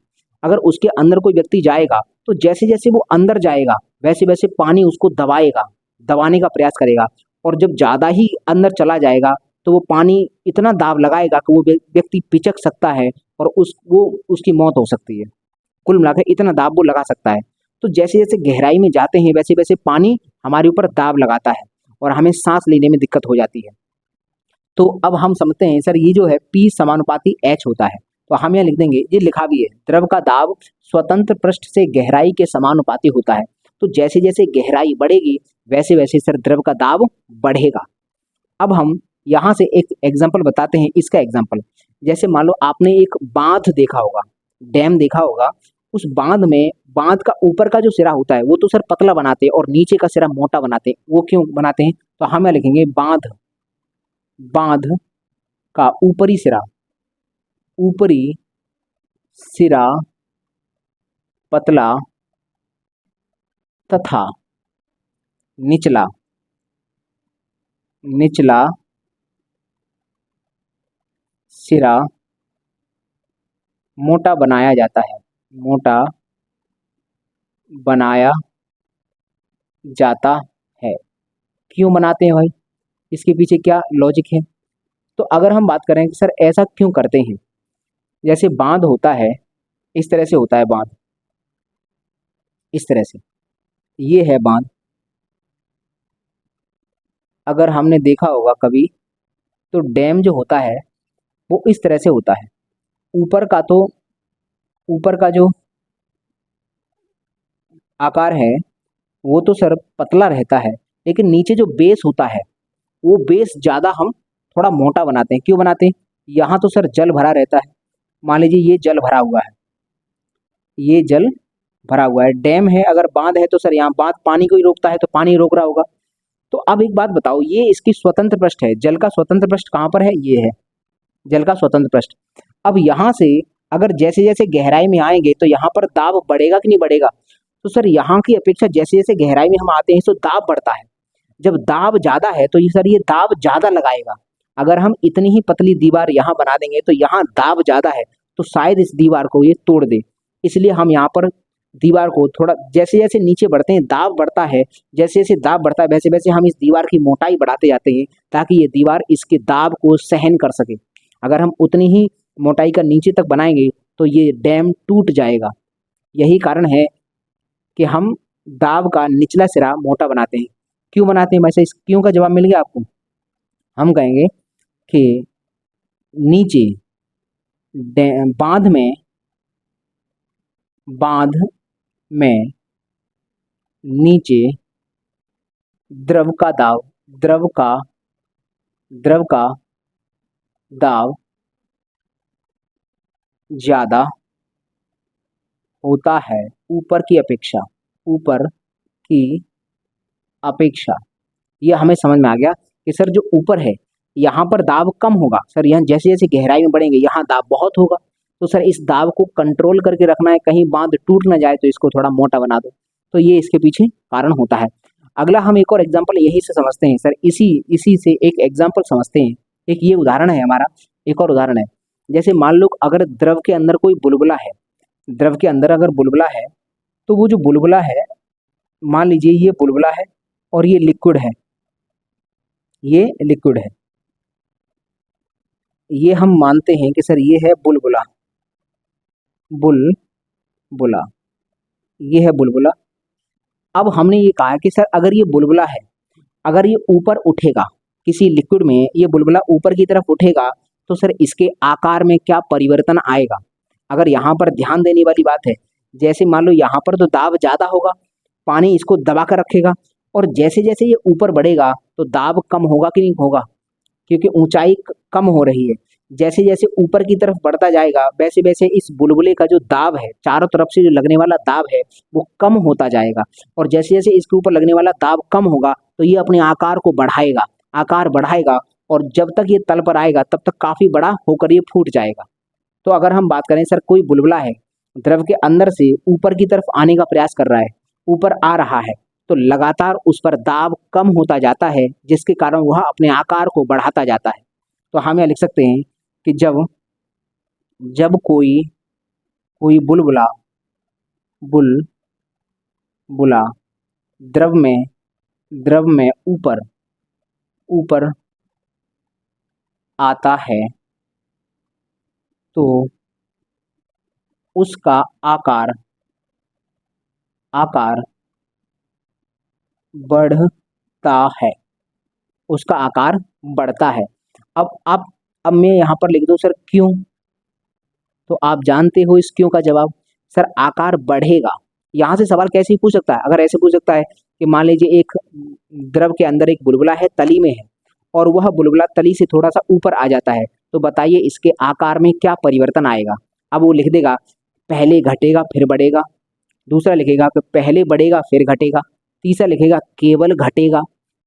अगर उसके अंदर कोई व्यक्ति जाएगा तो जैसे जैसे वो अंदर जाएगा वैसे वैसे पानी उसको दबाएगा, दबाने का प्रयास करेगा, और जब ज्यादा ही अंदर चला जाएगा तो वो पानी इतना दाब लगाएगा कि वो व्यक्ति पिचक सकता है और उसकी मौत हो सकती है। कुल मिलाकर इतना दाब वो लगा सकता है। तो जैसे जैसे गहराई में जाते हैं वैसे वैसे पानी हमारे ऊपर दाब लगाता है और हमें सांस लेने में दिक्कत हो जाती है। तो अब हम समझते हैं सर ये जो है P समानुपाती H होता है। तो हम यहाँ लिख देंगे, ये लिखा भी है, द्रव का दाब स्वतंत्र पृष्ठ से गहराई के समानुपाती होता है। तो जैसे जैसे गहराई बढ़ेगी वैसे वैसे सर द्रव का दाब बढ़ेगा। अब हम यहाँ से एक एग्जाम्पल बताते हैं, इसका एग्जाम्पल जैसे मान लो आपने एक बांध देखा होगा, डैम देखा होगा, उस बांध में बांध का ऊपर का जो सिरा होता है वो तो सर पतला बनाते हैं और नीचे का सिरा मोटा बनाते हैं। वो क्यों बनाते हैं, तो हम यहाँ लिखेंगे बांध का ऊपरी सिरा पतला तथा निचला सिरा मोटा बनाया जाता है, मोटा बनाया जाता है। क्यों बनाते हैं भाई, इसके पीछे क्या लॉजिक है। तो तो अगर हम बात करें कि सर ऐसा क्यों करते हैं, जैसे बांध होता है, इस तरह से होता है बांध, इस तरह से, ये है बांध। अगर हमने देखा होगा कभी, तो डैम जो होता है वो इस तरह से होता है। ऊपर का तो, ऊपर का जो आकार है वो तो सर पतला रहता है, लेकिन नीचे जो बेस होता है वो बेस ज़्यादा हम थोड़ा मोटा बनाते हैं। क्यों बनाते हैं? यहाँ तो सर जल भरा रहता है, मान लीजिए ये जल भरा हुआ है, ये जल भरा हुआ है, डैम है, अगर बांध है तो सर यहाँ बांध पानी को ही रोकता है, तो पानी रोक रहा होगा। तो अब एक बात बताओ, ये इसकी स्वतंत्र पृष्ठ है, जल का स्वतंत्र पृष्ठ कहाँ पर है? ये है जल का स्वतंत्र पृष्ठ। अब यहाँ से अगर जैसे जैसे गहराई में आएंगे तो यहाँ पर दाब बढ़ेगा कि नहीं बढ़ेगा? तो सर यहाँ की अपेक्षा जैसे जैसे गहराई में हम आते हैं तो दाब बढ़ता है। जब दाब ज्यादा है तो ये सर ये दाब ज्यादा लगाएगा। अगर हम इतनी ही पतली दीवार यहाँ बना देंगे तो यहाँ दाब ज्यादा है, तो शायद इस दीवार को ये तोड़ दे। इसलिए हम यहाँ पर दीवार को थोड़ा, जैसे जैसे नीचे बढ़ते हैं दाब बढ़ता है, जैसे जैसे दाब बढ़ता है वैसे वैसे हम इस दीवार की मोटाई बढ़ाते जाते हैं, ताकि ये दीवार इसके दाब को सहन कर सके। अगर हम उतनी ही मोटाई का नीचे तक बनाएंगे तो ये डैम टूट जाएगा। यही कारण है कि हम दाब का निचला सिरा मोटा बनाते हैं। क्यों बनाते हैं? वैसे इस क्यों का जवाब मिल गया आपको। हम कहेंगे कि नीचे बांध में, बांध में नीचे द्रव का दाब, द्रव का दाब ज्यादा होता है ऊपर की अपेक्षा, ऊपर की अपेक्षा। ये हमें समझ में आ गया कि सर जो ऊपर है यहाँ पर दाब कम होगा, सर यहाँ जैसे जैसे गहराई में बढ़ेंगे यहाँ दाब बहुत होगा। तो सर इस दाब को कंट्रोल करके रखना है, कहीं बांध टूट ना जाए, तो इसको थोड़ा मोटा बना दो। तो ये इसके पीछे कारण होता है। अगला हम एक और एग्जाम्पल यही से समझते हैं सर, इसी इसी से एक एग्जाम्पल समझते हैं। एक ये उदाहरण है हमारा, एक और उदाहरण है। जैसे मान लो अगर द्रव के अंदर कोई बुलबुला है, द्रव के अंदर अगर बुलबुला है, तो वो जो बुलबुला है, मान लीजिए ये बुलबुला है और ये लिक्विड है, ये लिक्विड है, ये हम मानते हैं कि सर ये है बुलबुला, बुलबुला, ये है बुलबुला। अब हमने ये कहा कि सर अगर ये बुलबुला है, अगर ये ऊपर उठेगा, किसी लिक्विड में ये बुलबुला ऊपर की तरफ उठेगा, तो सर इसके आकार में क्या परिवर्तन आएगा? अगर यहाँ पर ध्यान देने वाली बात है, जैसे मान लो यहाँ पर तो दाब ज्यादा होगा, पानी इसको दबा कर रखेगा, और जैसे जैसे ये ऊपर बढ़ेगा तो दाब कम होगा कि नहीं होगा? क्योंकि ऊंचाई कम हो रही है। जैसे जैसे ऊपर की तरफ बढ़ता जाएगा वैसे वैसे इस बुलबुले का जो दाब है, चारों तरफ से जो लगने वाला दाब है वो कम होता जाएगा, और जैसे जैसे इसके ऊपर लगने वाला दाब कम होगा तो ये अपने आकार को बढ़ाएगा, आकार बढ़ाएगा, और जब तक ये तल पर आएगा तब तक काफी बड़ा होकर ये फूट जाएगा। तो अगर हम बात करें सर, कोई बुलबुला है, द्रव के अंदर से ऊपर की तरफ आने का प्रयास कर रहा है, ऊपर आ रहा है, तो लगातार उस पर दाब कम होता जाता है, जिसके कारण वह अपने आकार को बढ़ाता जाता है। तो हम यह लिख सकते हैं कि जब जब कोई कोई बुलबुला बुलबुला द्रव में ऊपर ऊपर आता है, तो उसका आकार आकार बढ़ता है, उसका आकार बढ़ता है। अब मैं यहाँ पर लिख दूं सर क्यों, तो आप जानते हो इस क्यों का जवाब। सर आकार बढ़ेगा, यहाँ से सवाल कैसे पूछ सकता है? अगर ऐसे पूछ सकता है कि मान लीजिए एक द्रव के अंदर एक बुलबुला है, तली में है, और वह बुलबुला तली से थोड़ा सा ऊपर आ जाता है, तो बताइए इसके आकार में क्या परिवर्तन आएगा? अब वो लिख देगा पहले घटेगा फिर बढ़ेगा, दूसरा लिखेगा कि पहले बढ़ेगा फिर घटेगा, तीसरा लिखेगा केवल घटेगा,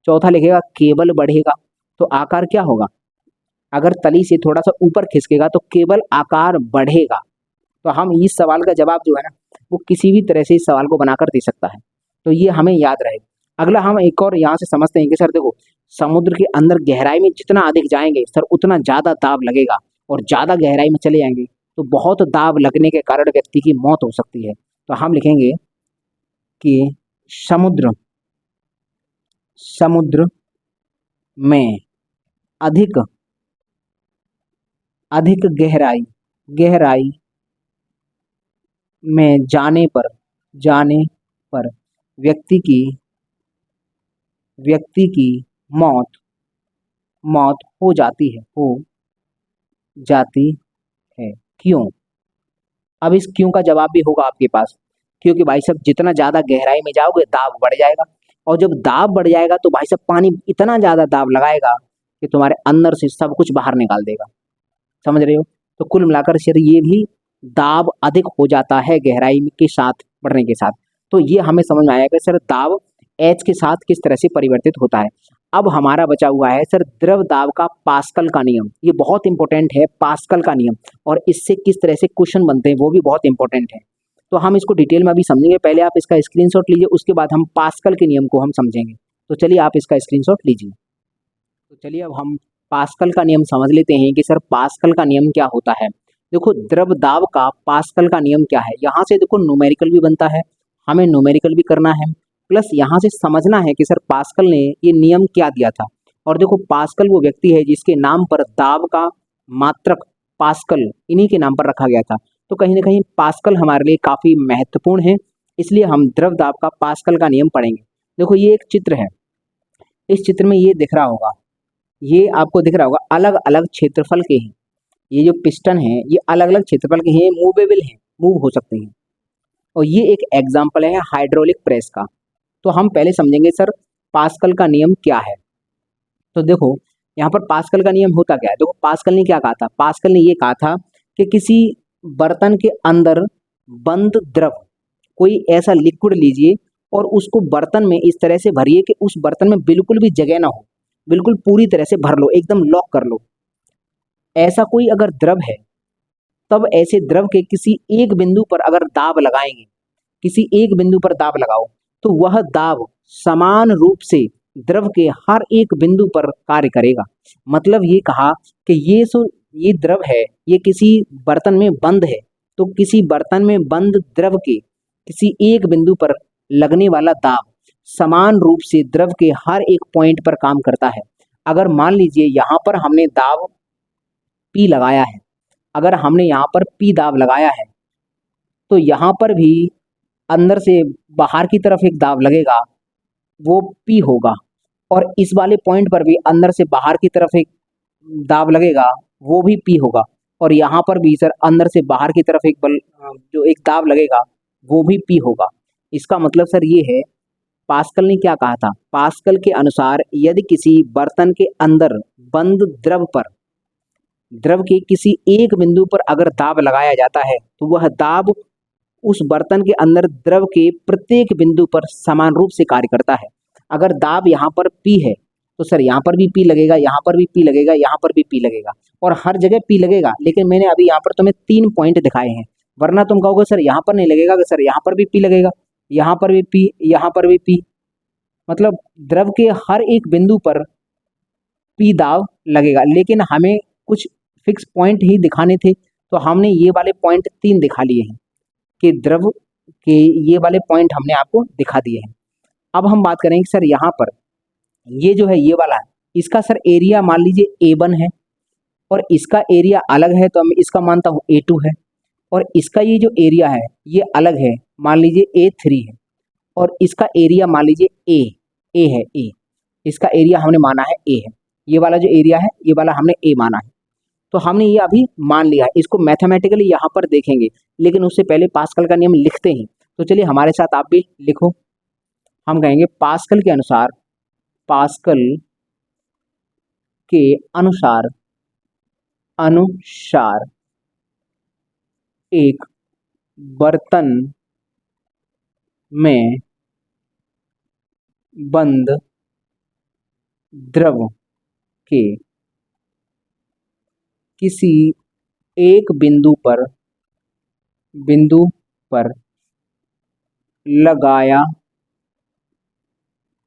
चौथा लिखेगा केवल बढ़ेगा। तो आकार क्या होगा? अगर तली से थोड़ा सा ऊपर खिसकेगा तो केवल आकार बढ़ेगा। तो हम इस सवाल का जवाब जो है ना, वो किसी भी तरह से इस सवाल को बनाकर दे सकता है। तो ये हमें याद रहे। अगला हम एक और यहाँ से समझते हैं कि सर देखो, समुद्र के अंदर गहराई में जितना अधिक जाएंगे सर उतना ज्यादा दाब लगेगा, और ज्यादा गहराई में चले जाएंगे तो बहुत दाब लगने के कारण व्यक्ति की मौत हो सकती है। तो हम लिखेंगे कि समुद्र समुद्र में अधिक अधिक गहराई गहराई में जाने पर व्यक्ति की मौत मौत हो जाती है। क्यों? अब इस क्यों का जवाब भी होगा आपके पास, क्योंकि भाई साहब जितना ज्यादा गहराई में जाओगे दाब बढ़ जाएगा, और जब दाब बढ़ जाएगा तो भाई साहब पानी इतना ज्यादा दाब लगाएगा कि तुम्हारे अंदर से सब कुछ बाहर निकाल देगा। समझ रहे हो? तो कुल मिलाकर सर ये भी दाब अधिक हो जाता है गहराई के साथ बढ़ने के साथ। तो ये हमें समझ में आया कि सर दाब एच के साथ किस तरह से परिवर्तित होता है। अब हमारा बचा हुआ है सर द्रव दाब का पास्कल का नियम। ये बहुत इंपॉर्टेंट है, पास्कल का नियम, और इससे किस तरह से क्वेश्चन बनते हैं वो भी बहुत इंपॉर्टेंट है। तो हम इसको डिटेल में अभी समझेंगे। पहले आप इसका स्क्रीनशॉट लीजिए, उसके बाद हम पास्कल के नियम को हम समझेंगे। तो चलिए आप इसका स्क्रीनशॉट लीजिए। तो चलिए अब हम पास्कल का नियम समझ लेते हैं कि सर पास्कल का नियम क्या होता है। देखो द्रव दाब का पास्कल का नियम क्या है, यहाँ से देखो न्यूमेरिकल भी बनता है, हमें न्यूमेरिकल भी करना है, प्लस यहाँ से समझना है कि सर पास्कल ने ये नियम क्या दिया था। और देखो पास्कल वो व्यक्ति है जिसके नाम पर दाब का मात्रक पास्कल इन्हीं के नाम पर रखा गया था। तो कहीं ना कहीं पास्कल हमारे लिए काफी महत्वपूर्ण है, इसलिए हम द्रव दाब का पास्कल का नियम पढ़ेंगे। देखो ये एक चित्र है, इस चित्र में ये दिख रहा होगा, ये आपको दिख रहा होगा अलग अलग क्षेत्रफल के हैं। ये जो पिस्टन है ये अलग अलग क्षेत्रफल के हैं, मूवेबल हैं, मूव हो सकते हैं। और ये एक एग्जाम्पल है हाइड्रोलिक प्रेस का। तो हम पहले समझेंगे सर पास्कल का नियम क्या है। तो देखो यहाँ पर पास्कल का नियम होता क्या है। देखो पास्कल ने क्या कहा था, पास्कल ने ये कहा था कि किसी बर्तन के अंदर बंद द्रव, कोई ऐसा लिक्विड लीजिए और उसको बर्तन में इस तरह से भरिए कि उस बर्तन में बिल्कुल भी जगह ना हो, बिल्कुल पूरी तरह से भर लो, एकदम लॉक कर लो। ऐसा कोई अगर द्रव है तब ऐसे द्रव के किसी एक बिंदु पर अगर दाब लगाएंगे, किसी एक बिंदु पर दाब लगाओ तो वह दाब समान रूप से द्रव के हर एक बिंदु पर कार्य करेगा। मतलब ये कहा कि ये द्रव है, ये किसी बर्तन में बंद है, तो किसी बर्तन में बंद द्रव के किसी एक बिंदु पर लगने वाला दाब समान रूप से द्रव के हर एक पॉइंट पर काम करता है। अगर मान लीजिए यहाँ पर हमने दाब P लगाया है, अगर हमने यहाँ पर P दाब लगाया है तो यहाँ पर भी अंदर से बाहर की तरफ एक दाब लगेगा, वो P होगा। और इस वाले पॉइंट पर भी अंदर से बाहर की तरफ एक दाब लगेगा, वो भी P होगा। और यहाँ पर भी सर अंदर से बाहर की तरफ जो एक दाब लगेगा वो भी P होगा। इसका मतलब सर ये है, पास्कल ने क्या कहा था, पास्कल के अनुसार यदि किसी बर्तन के अंदर बंद द्रव के किसी एक बिंदु पर अगर दाब लगाया जाता है तो वह दाब उस बर्तन के अंदर द्रव के प्रत्येक बिंदु पर समान रूप से कार्य करता है। अगर दाब यहाँ पर P है तो सर यहाँ पर भी P लगेगा, यहाँ पर भी P लगेगा, यहाँ पर भी P लगेगा, और हर जगह P लगेगा। लेकिन मैंने अभी यहाँ पर तुम्हें 3 पॉइंट दिखाए हैं, वरना तुम कहोगे सर यहाँ पर नहीं लगेगा, कि सर यहाँ पर भी P लगेगा, यहाँ पर भी P, यहाँ पर भी P। मतलब द्रव के हर एक बिंदु पर P दाब लगेगा, लेकिन हमें कुछ फिक्स पॉइंट ही दिखाने थे, तो हमने ये वाले पॉइंट 3 दिखा लिए हैं कि द्रव के ये वाले पॉइंट हमने आपको दिखा दिए हैं। अब हम बात करेंगे सर यहाँ पर ये जो है ये वाला है, इसका सर एरिया मान लीजिए A1 है, और इसका एरिया अलग है तो मैं इसका मानता हूँ A2 है, और इसका ये जो एरिया है ये अलग है, मान लीजिए A3 है, और इसका एरिया मान लीजिए A है, A, इसका एरिया हमने माना है A है। ये वाला जो एरिया है ये वाला हमने A माना है। तो हमने ये अभी मान लिया है, इसको मैथमेटिकली यहाँ पर देखेंगे, लेकिन उससे पहले पास्कल का नियम लिखते हैं। तो चलिए हमारे साथ आप भी लिखो। हम कहेंगे पास्कल के अनुसार, पास्कल के अनुसार अनुसार एक बर्तन में बंद द्रव के किसी एक बिंदु पर लगाया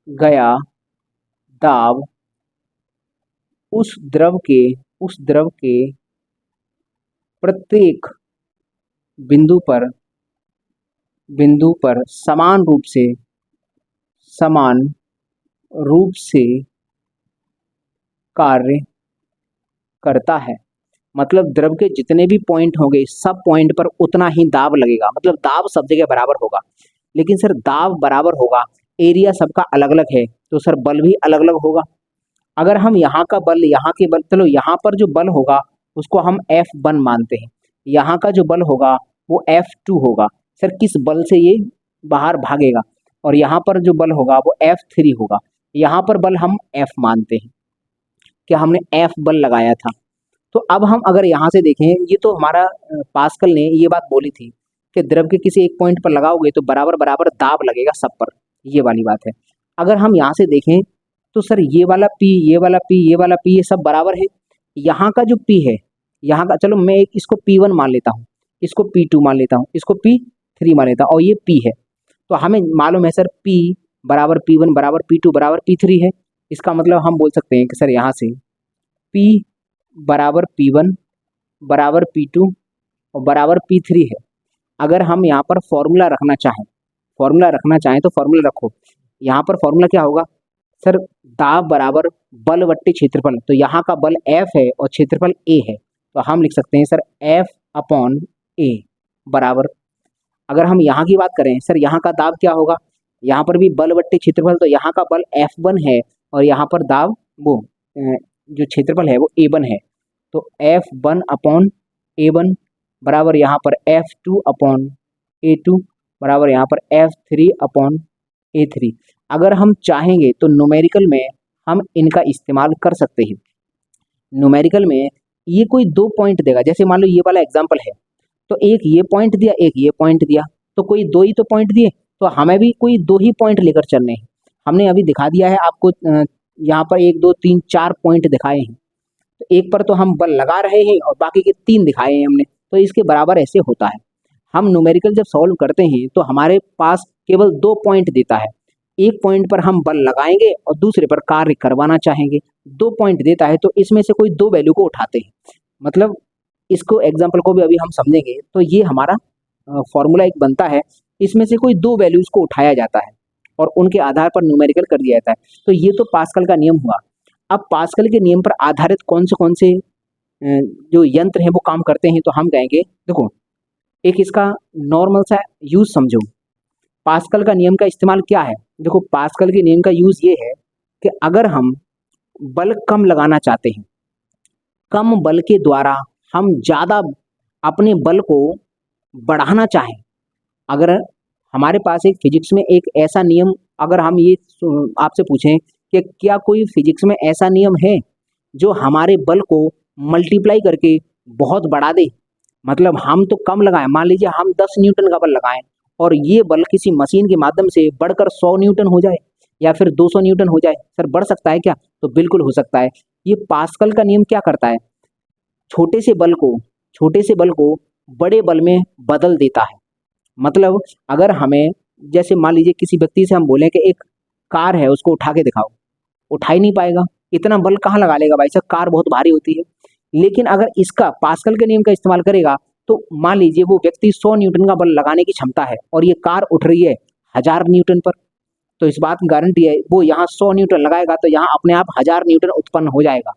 गया दाब उस द्रव के प्रत्येक बिंदु पर समान रूप से कार्य करता है। मतलब द्रव के जितने भी पॉइंट होंगे सब पॉइंट पर उतना ही दाब लगेगा, मतलब दाब सब जगह बराबर होगा। लेकिन सर दाब बराबर होगा, एरिया सबका अलग अलग है, तो सर बल भी अलग अलग होगा। अगर हम यहाँ का बल, यहाँ के बल, चलो यहाँ पर जो बल होगा उसको हम F1 मानते हैं, यहाँ का जो बल होगा वो F2 होगा। सर किस बल से ये बाहर भागेगा, और यहाँ पर जो बल होगा वो F3 होगा। यहाँ पर बल हम F मानते हैं, क्या हमने F बल लगाया था। तो अब हम अगर यहाँ से देखें, ये तो हमारा पास्कल ने ये बात बोली थी कि द्रव के किसी एक पॉइंट पर लगाओगे तो बराबर बराबर दाब लगेगा सब पर, ये वाली बात है। अगर हम यहाँ से देखें तो सर ये वाला P, ये वाला P, ये वाला P, ये सब बराबर है। यहाँ का जो P है, यहाँ का, चलो मैं इसको P1 मान लेता हूँ, इसको P2 मान लेता हूँ, इसको P3 मान लेता हूँ, और ये P है। तो हमें मालूम है सर P बराबर P1 बराबर P2 बराबर P3 है। इसका मतलब हम बोल सकते हैं कि सर यहाँ से P बराबर P1 बराबर P2 और बराबर P3 है। अगर हम यहाँ पर फॉर्मूला रखना चाहें तो फॉर्मूला रखो। यहाँ पर फॉर्मूला क्या होगा सर, दाब बराबर बल बट्टे क्षेत्रफल। तो यहाँ का बल F है और क्षेत्रफल A है, तो हम लिख सकते हैं सर F अपॉन A बराबर, अगर हम यहाँ की बात करें सर, यहाँ का दाब क्या होगा, यहाँ पर भी बल बट्टे क्षेत्रफल, तो यहाँ का बल F1 है और यहाँ पर दाब वो जो क्षेत्रफल है वो A1 है। तो F1 अपॉन A1 बराबर यहाँ पर F2 अपॉन A2 बराबर यहाँ पर F3 अपॉन A3। अगर हम चाहेंगे तो न्यूमेरिकल में हम इनका इस्तेमाल कर सकते हैं। न्यूमेरिकल में ये कोई दो पॉइंट देगा, जैसे मान लो ये वाला एग्जाम्पल है, तो एक ये पॉइंट दिया, एक ये पॉइंट दिया, तो कोई दो ही तो पॉइंट दिए, तो हमें भी कोई दो ही पॉइंट लेकर चलने हैं। हमने अभी दिखा दिया है आपको, यहाँ पर 1 2 3 4 पॉइंट दिखाए हैं, तो एक पर तो हम बल लगा रहे हैं और बाकी के 3 दिखाए हैं हमने, तो इसके बराबर ऐसे होता है। हम न्यूमेरिकल जब सॉल्व करते हैं तो हमारे पास केवल 2 पॉइंट देता है, एक पॉइंट पर हम बल लगाएंगे और दूसरे पर कार्य करवाना चाहेंगे। 2 पॉइंट देता है तो इसमें से कोई 2 वैल्यू को उठाते हैं, मतलब इसको एग्जाम्पल को भी अभी हम समझेंगे। तो ये हमारा फॉर्मूला एक बनता है, इसमें से कोई 2 वैल्यूज को उठाया जाता है और उनके आधार पर न्यूमेरिकल कर दिया जाता है। तो ये तो पास्कल का नियम हुआ। अब पास्कल के नियम पर आधारित कौन से जो यंत्र हैं वो काम करते हैं, तो हम कहेंगे देखो, एक इसका नॉर्मल सा यूज समझो। पास्कल का नियम का इस्तेमाल क्या है, देखो पास्कल के नियम का यूज ये है कि अगर हम बल कम लगाना चाहते हैं, कम बल के द्वारा हम ज़्यादा अपने बल को बढ़ाना चाहें, अगर हमारे पास एक फिजिक्स में एक ऐसा नियम, अगर हम ये आपसे पूछें कि क्या कोई फिजिक्स में ऐसा नियम है जो हमारे बल को मल्टीप्लाई करके बहुत बढ़ा दे, मतलब हम तो कम लगाएं, मान लीजिए हम 10 न्यूटन का बल लगाएं और ये बल किसी मशीन के माध्यम से बढ़कर 100 न्यूटन हो जाए या फिर 200 न्यूटन हो जाए, सर बढ़ सकता है क्या, तो बिल्कुल हो सकता है। ये पास्कल का नियम क्या करता है, छोटे से बल को बड़े बल में बदल देता है। मतलब अगर हमें, जैसे मान लीजिए किसी व्यक्ति से हम बोलें कि एक कार है उसको उठा के दिखाओ, उठा ही नहीं पाएगा, इतना बल कहाँ लगा लेगा भाई साहब, कार बहुत भारी होती है। लेकिन अगर इसका पास्कल के नियम का इस्तेमाल करेगा तो मान लीजिए वो व्यक्ति 100 न्यूटन का बल लगाने की क्षमता है और ये कार उठ रही है 1000 न्यूटन पर, तो इस बात की गारंटी है वो यहाँ 100 न्यूटन लगाएगा तो यहाँ अपने आप 1000 न्यूटन उत्पन्न हो जाएगा।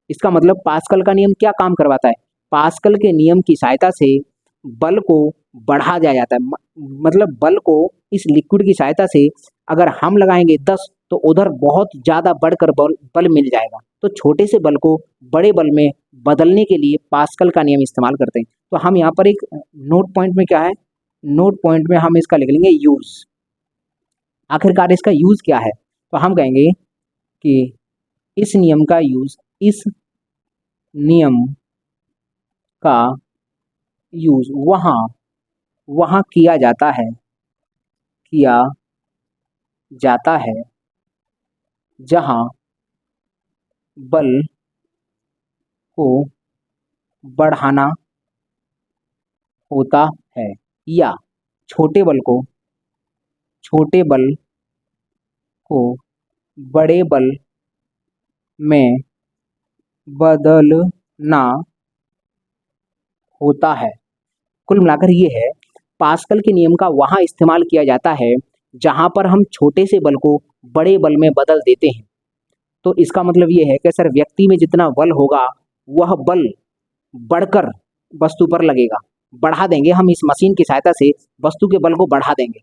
इसका मतलब पास्कल का नियम क्या काम करवाता है, पास्कल के नियम की सहायता से बल को बढ़ा दिया जाता है। मतलब बल को इस लिक्विड की सहायता से अगर हम लगाएंगे 10 तो उधर बहुत ज़्यादा बढ़कर बल मिल जाएगा। तो छोटे से बल को बड़े बल में बदलने के लिए पास्कल का नियम इस्तेमाल करते हैं। तो हम यहाँ पर एक नोट पॉइंट में क्या है, नोट पॉइंट में हम इसका लिख लेंगे यूज। आखिरकार इसका यूज क्या है, तो हम कहेंगे कि इस नियम का यूज, इस नियम का यूज वहाँ किया जाता है जहाँ बल को बढ़ाना होता है या छोटे बल को बड़े बल में बदलना होता है। कुल मिलाकर ये है, पास्कल के नियम का वहाँ इस्तेमाल किया जाता है जहाँ पर हम छोटे से बल को बड़े बल में बदल देते हैं। तो इसका मतलब ये है कि सर व्यक्ति में जितना बल होगा वह बल बढ़कर वस्तु पर लगेगा, बढ़ा देंगे हम इस मशीन की सहायता से वस्तु के बल को बढ़ा देंगे।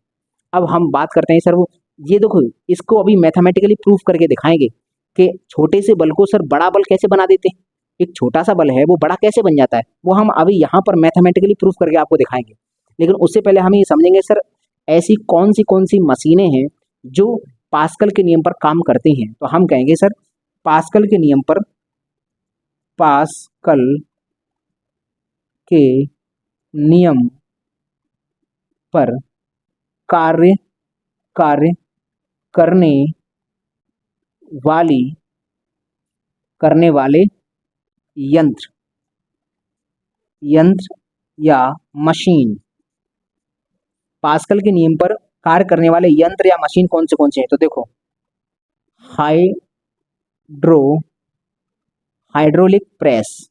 अब हम बात करते हैं सर वो, ये देखो इसको अभी मैथमेटिकली प्रूफ करके दिखाएंगे कि छोटे से बल को सर बड़ा बल कैसे बना देते हैं। एक छोटा सा बल है वो बड़ा कैसे बन जाता है, वो हम अभी यहाँ पर मैथमेटिकली प्रूफ करके आपको दिखाएंगे। लेकिन उससे पहले हम ये समझेंगे सर ऐसी कौन सी मशीनें हैं जो पास्कल के नियम पर काम करती हैं। तो हम कहेंगे सर पास्कल के नियम पर, पास्कल के नियम पर कार्य करने वाले यंत्र या मशीन, पास्कल के नियम पर कार्य करने वाले यंत्र या मशीन कौन से हैं। तो देखो हाइड्रोलिक प्रेस,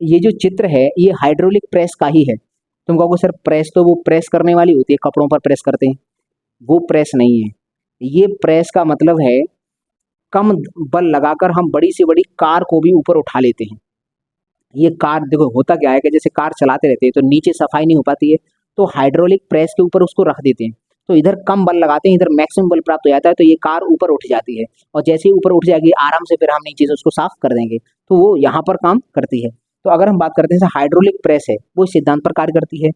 ये जो चित्र है ये हाइड्रोलिक प्रेस का ही है। तुम कहोगे सर प्रेस तो वो प्रेस करने वाली होती है, कपड़ों पर प्रेस करते हैं, वो प्रेस नहीं है। ये प्रेस का मतलब है कम बल लगाकर हम बड़ी से बड़ी कार को भी ऊपर उठा लेते हैं। ये कार देखो होता क्या है कि जैसे कार चलाते रहते हैं तो नीचे सफाई नहीं हो पाती है, तो हाइड्रोलिक प्रेस के ऊपर उसको रख देते हैं, तो इधर कम बल लगाते हैं, इधर मैक्सिमम बल प्राप्त हो जाता है, तो ये कार ऊपर उठ जाती है। और जैसे ही ऊपर उठ जाएगी आराम से फिर हम नीचे से उसको साफ कर देंगे, तो वो यहाँ पर काम करती है। तो अगर हम बात करते हैं हाइड्रोलिक प्रेस है वो इस सिद्धांत पर कार्य करती है।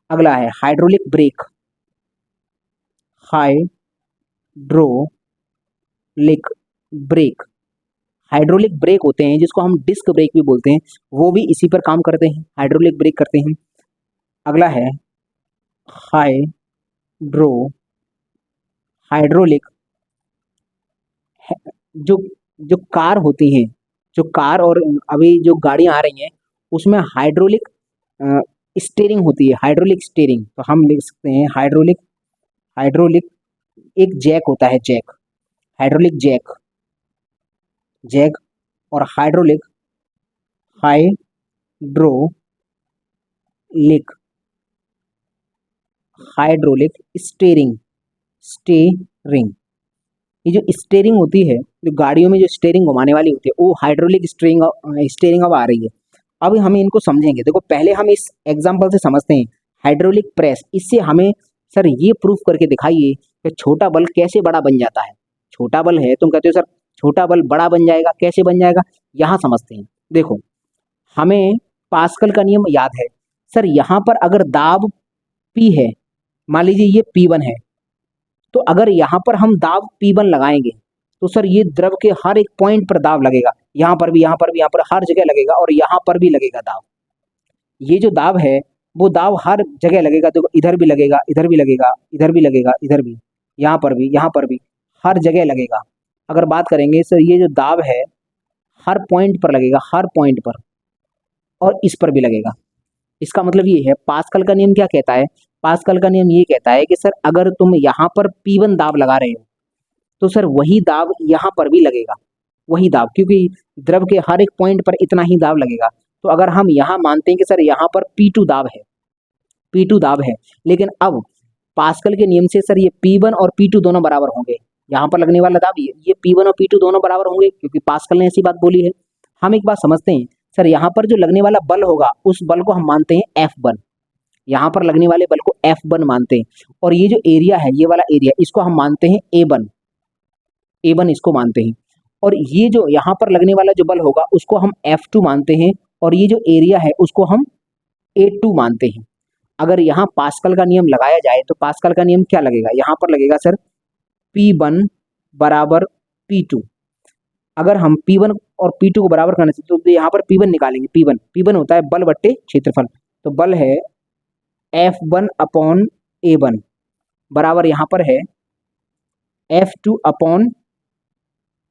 अगला है हाइड्रोलिक ब्रेक, हाइड्रोलिक ब्रेक होते हैं जिसको हम डिस्क ब्रेक भी बोलते हैं, वो भी इसी पर काम करते हैं, हाइड्रोलिक ब्रेक करते हैं। अगला है हाइड्रोलिक जो जो कार होती हैं, जो कार और अभी जो गाड़ियां आ रही हैं उसमें हाइड्रोलिक स्टीयरिंग होती है, हाइड्रोलिक स्टीयरिंग। तो हम लिख सकते हैं हाइड्रोलिक एक जैक होता है, हाइड्रोलिक जैक और हाइड्रोलिक स्टीयरिंग। ये जो स्टीयरिंग होती है, जो गाड़ियों में जो स्टीयरिंग घुमाने वाली होती है वो हाइड्रोलिक स्टीयरिंग अब आ रही है। अब हम इनको समझेंगे। देखो पहले हम इस एग्जांपल से समझते हैं हाइड्रोलिक प्रेस, इससे हमें सर ये प्रूफ करके दिखाइए कि छोटा बल कैसे बड़ा बन जाता है। छोटा बल है, तुम कहते हो सर छोटा बल बड़ा बन जाएगा, कैसे बन जाएगा, यहाँ समझते हैं। देखो हमें पास्कल का नियम याद है सर, यहाँ पर अगर दाब P है, मान लीजिए ये P1 है, तो अगर यहाँ पर हम दाब P1 लगाएंगे तो सर ये द्रव के हर एक पॉइंट पर दाब लगेगा, यहाँ पर भी, यहाँ पर भी, यहाँ पर हर जगह लगेगा और यहाँ पर भी लगेगा दाब। ये जो दाब है वो दाब हर जगह लगेगा, देखो इधर भी लगेगा, इधर भी लगेगा, इधर भी लगेगा, इधर भी, यहाँ पर भी, यहाँ पर भी, हर जगह लगेगा। अगर बात करेंगे सर ये जो दाब है हर पॉइंट पर लगेगा, हर पॉइंट पर, और इस पर भी लगेगा। इसका मतलब ये है पास्कल का नियम क्या कहता है, पास्कल का नियम ये कहता है कि सर अगर तुम यहाँ पर P1 दाब लगा रहे हो तो सर वही दाब यहाँ पर भी लगेगा, वही दाब, क्योंकि द्रव के हर एक पॉइंट पर इतना ही दाब लगेगा। तो अगर हम यहाँ मानते हैं कि सर यहाँ पर P2 दाब है, P2 दाब है, लेकिन अब पास्कल के नियम से सर ये P1 और P2 दोनों बराबर होंगे, यहाँ पर लगने वाला दाब ये P1 और P2 दोनों बराबर होंगे, क्योंकि पास्कल ने ऐसी बात बोली है। हम एक बात समझते हैं सर, यहाँ पर जो लगने वाला बल होगा उस बल को हम मानते हैं F1, यहाँ पर लगने वाले बल को F1 मानते हैं, और ये जो एरिया है, ये वाला एरिया, इसको हम मानते हैं A1 इसको मानते हैं, और ये जो यहाँ पर लगने वाला जो बल होगा उसको हम F2 मानते हैं, और ये जो एरिया है उसको हम A2 मानते हैं। अगर यहाँ पास्कल का नियम लगाया जाए तो पास्कल का नियम क्या लगेगा, यहाँ पर लगेगा सर P1 बराबर P2। अगर हम P1 और P2 को बराबर करना चाहिए तो यहाँ पर P1 निकालेंगे, P1 होता है बल बट्टे क्षेत्रफल, तो बल है F1 अपॉन A1 बराबर यहाँ पर है F2 अपॉन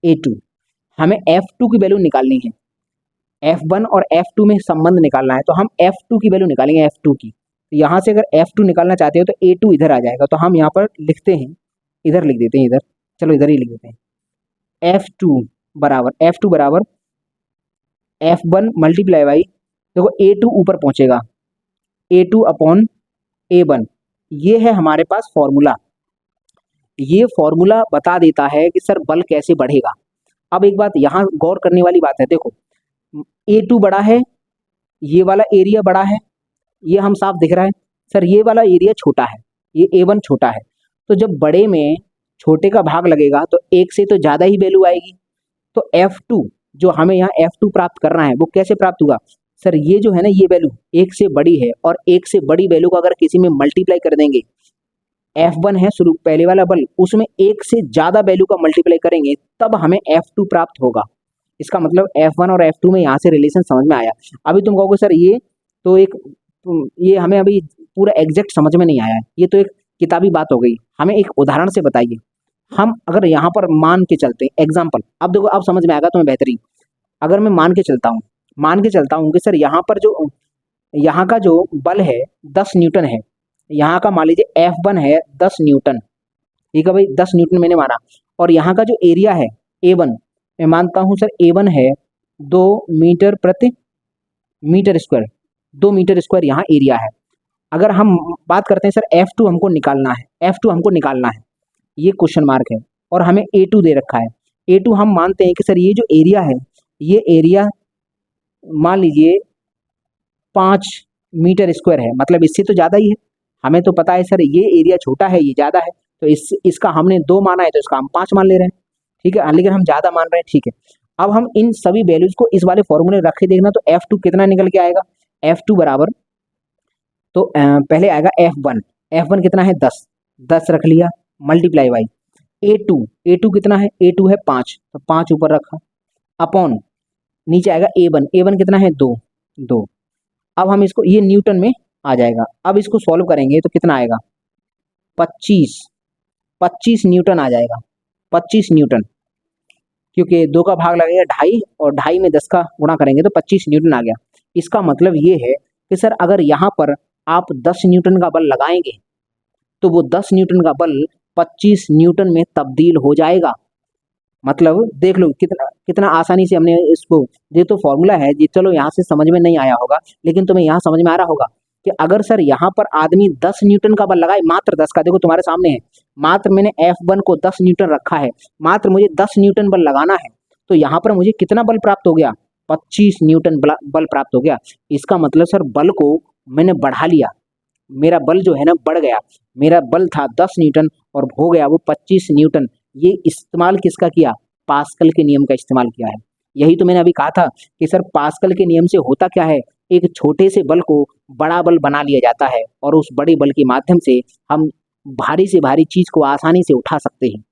A2। हमें F2 की वैल्यू निकालनी है, F1 और F2 में संबंध निकालना है, तो हम F2 की वैल्यू निकालेंगे, F2 की। तो यहाँ से अगर F2 निकालना चाहते हो तो A2 इधर आ जाएगा, तो हम यहाँ पर लिखते हैं, इधर लिख देते हैं, इधर, चलो इधर ही लिख देते हैं, F2 बराबर F1 मल्टीप्लाई बाई, देखो A2 ऊपर पहुँचेगा, A2 अपॉन A1, ये है हमारे पास फॉर्मूला। ये फॉर्मूला बता देता है कि सर बल कैसे बढ़ेगा। अब एक बात यहाँ गौर करने वाली बात है, देखो A2 बड़ा है, ये वाला एरिया बड़ा है, ये हम साफ दिख रहा है। सर ये वाला एरिया छोटा है, ये A1 छोटा है। तो जब बड़े में छोटे का भाग लगेगा तो एक से तो ज़्यादा ही वैल्यू आएगी। तो F2 जो हमें यहाँ F2 प्राप्त करना है वो कैसे प्राप्त हुआ? सर ये जो है ना, ये वैल्यू एक से बड़ी है और एक से बड़ी वैल्यू को अगर किसी में मल्टीप्लाई कर देंगे, F1 है शुरू पहले वाला बल, उसमें एक से ज़्यादा वैल्यू का मल्टीप्लाई करेंगे तब हमें F2 प्राप्त होगा। इसका मतलब F1 और F2 में यहाँ से रिलेशन समझ में आया। अभी तुम कहोगे सर ये तो ये हमें अभी पूरा एग्जैक्ट समझ में नहीं आया है, ये तो एक किताबी बात हो गई, हमें एक उदाहरण से बताइए। हम अगर यहाँ पर मान के चलते हैं एग्जाम्पल, अब देखो अब समझ में आएगा तुम्हें बेहतरीन। अगर मैं मान के चलता हूँ कि सर यहाँ पर जो यहाँ का जो बल है 10 न्यूटन है, यहाँ का मान लीजिए F1 है 10 न्यूटन, ठीक है भाई 10 न्यूटन मैंने माना। और यहाँ का जो एरिया है A1, मैं मानता हूँ सर A1 है 2 मीटर प्रति मीटर स्क्वायर, 2 मीटर स्क्वायर यहाँ एरिया है। अगर हम बात करते हैं सर F2 हमको निकालना है, F2 हमको निकालना है, ये क्वेश्चन मार्क है और हमें A2 दे रखा है। A2 हम मानते हैं कि सर ये जो एरिया है, ये एरिया मान लीजिए 5 मीटर स्क्वायर है, मतलब इससे तो ज़्यादा ही है। हमें तो पता है सर ये एरिया छोटा है ये ज़्यादा है, तो इसका हमने 2 माना है तो इसका हम 5 मान ले रहे हैं, ठीक है, लेकिन हम ज़्यादा मान रहे हैं, ठीक है। अब हम इन सभी वैल्यूज को इस वाले फॉर्मूले रखे देखना, तो F2 कितना निकल के आएगा? F2 बराबर तो पहले आएगा F1 कितना है 10, 10 रख लिया मल्टीप्लाई बाई A2 कितना है? A2 है 5, तो 5 ऊपर रखा अपॉन नीचे आएगा A1 कितना है 2। अब हम इसको ये न्यूटन में आ जाएगा, अब इसको सॉल्व करेंगे तो कितना आएगा? 25 न्यूटन आ जाएगा, 25 न्यूटन, क्योंकि 2 का भाग लगेगा 2.5 और 2.5 में 10 का गुणा करेंगे तो 25 न्यूटन आ गया। इसका मतलब ये है कि सर अगर यहाँ पर आप 10 न्यूटन का बल लगाएंगे तो वो 10 न्यूटन का बल 25 न्यूटन में तब्दील हो जाएगा। मतलब देख लो कितना कितना आसानी से हमने इसको, ये तो फॉर्मूला है जी, चलो यहाँ से समझ में नहीं आया होगा लेकिन तुम्हें यहाँ समझ में आ रहा होगा कि अगर सर यहाँ पर आदमी 10 न्यूटन का बल लगाए, मात्र 10 का, देखो तुम्हारे सामने है, मात्र मैंने F1 को 10 न्यूटन रखा है, मात्र मुझे 10 न्यूटन बल लगाना है, तो यहाँ पर मुझे कितना बल प्राप्त हो गया? 25 न्यूटन बल प्राप्त हो गया। इसका मतलब सर बल को मैंने बढ़ा लिया, मेरा बल जो है ना बढ़ गया, मेरा बल था 10 न्यूटन और हो गया वो 25 न्यूटन। ये इस्तेमाल किसका किया? पास्कल के नियम का इस्तेमाल किया है। यही तो मैंने अभी कहा था कि सर पास्कल के नियम से होता क्या है, एक छोटे से बल को बड़ा बल बना लिया जाता है और उस बड़े बल के माध्यम से हम भारी से भारी चीज को आसानी से उठा सकते हैं।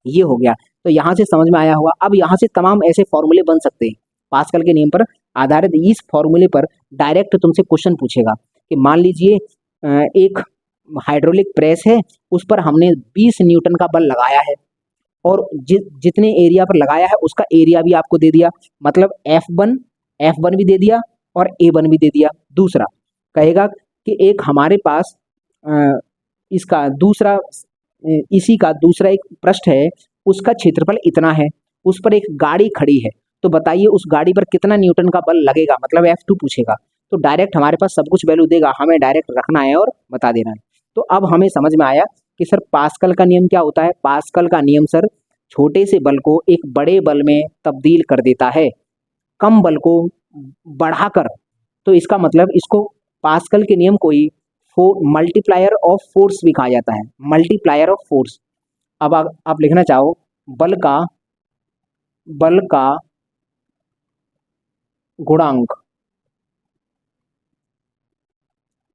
ये हो गया, तो यहाँ से समझ में आया होगा। अब यहाँ से तमाम ऐसे फॉर्मूले बन सकते हैं पास्कल के नियम पर आधारित। इस फॉर्मूले पर डायरेक्ट तुमसे क्वेश्चन पूछेगा कि मान लीजिए एक हाइड्रोलिक प्रेस है, उस पर हमने 20 न्यूटन का बल लगाया है और जितने एरिया पर लगाया है उसका एरिया भी आपको दे दिया, मतलब F1 भी दे दिया और A1 भी दे दिया। दूसरा कहेगा कि एक हमारे पास इसका दूसरा इसी का दूसरा एक पृष्ठ है, उसका क्षेत्रफल इतना है, उस पर एक गाड़ी खड़ी है, तो बताइए उस गाड़ी पर कितना न्यूटन का बल लगेगा, मतलब F2 पूछेगा। तो डायरेक्ट हमारे पास सब कुछ वैल्यू देगा, हमें डायरेक्ट रखना है और बता देना है। तो अब हमें समझ में आया कि सर पास्कल का नियम क्या होता है। पास्कल का नियम सर छोटे से बल को एक बड़े बल में तब्दील कर देता है, कम बल को बढ़ाकर। तो इसका मतलब इसको पास्कल के नियम को ही मल्टीप्लायर ऑफ फोर्स भी कहा जाता है, मल्टीप्लायर ऑफ फोर्स। अब आप लिखना चाहो बल का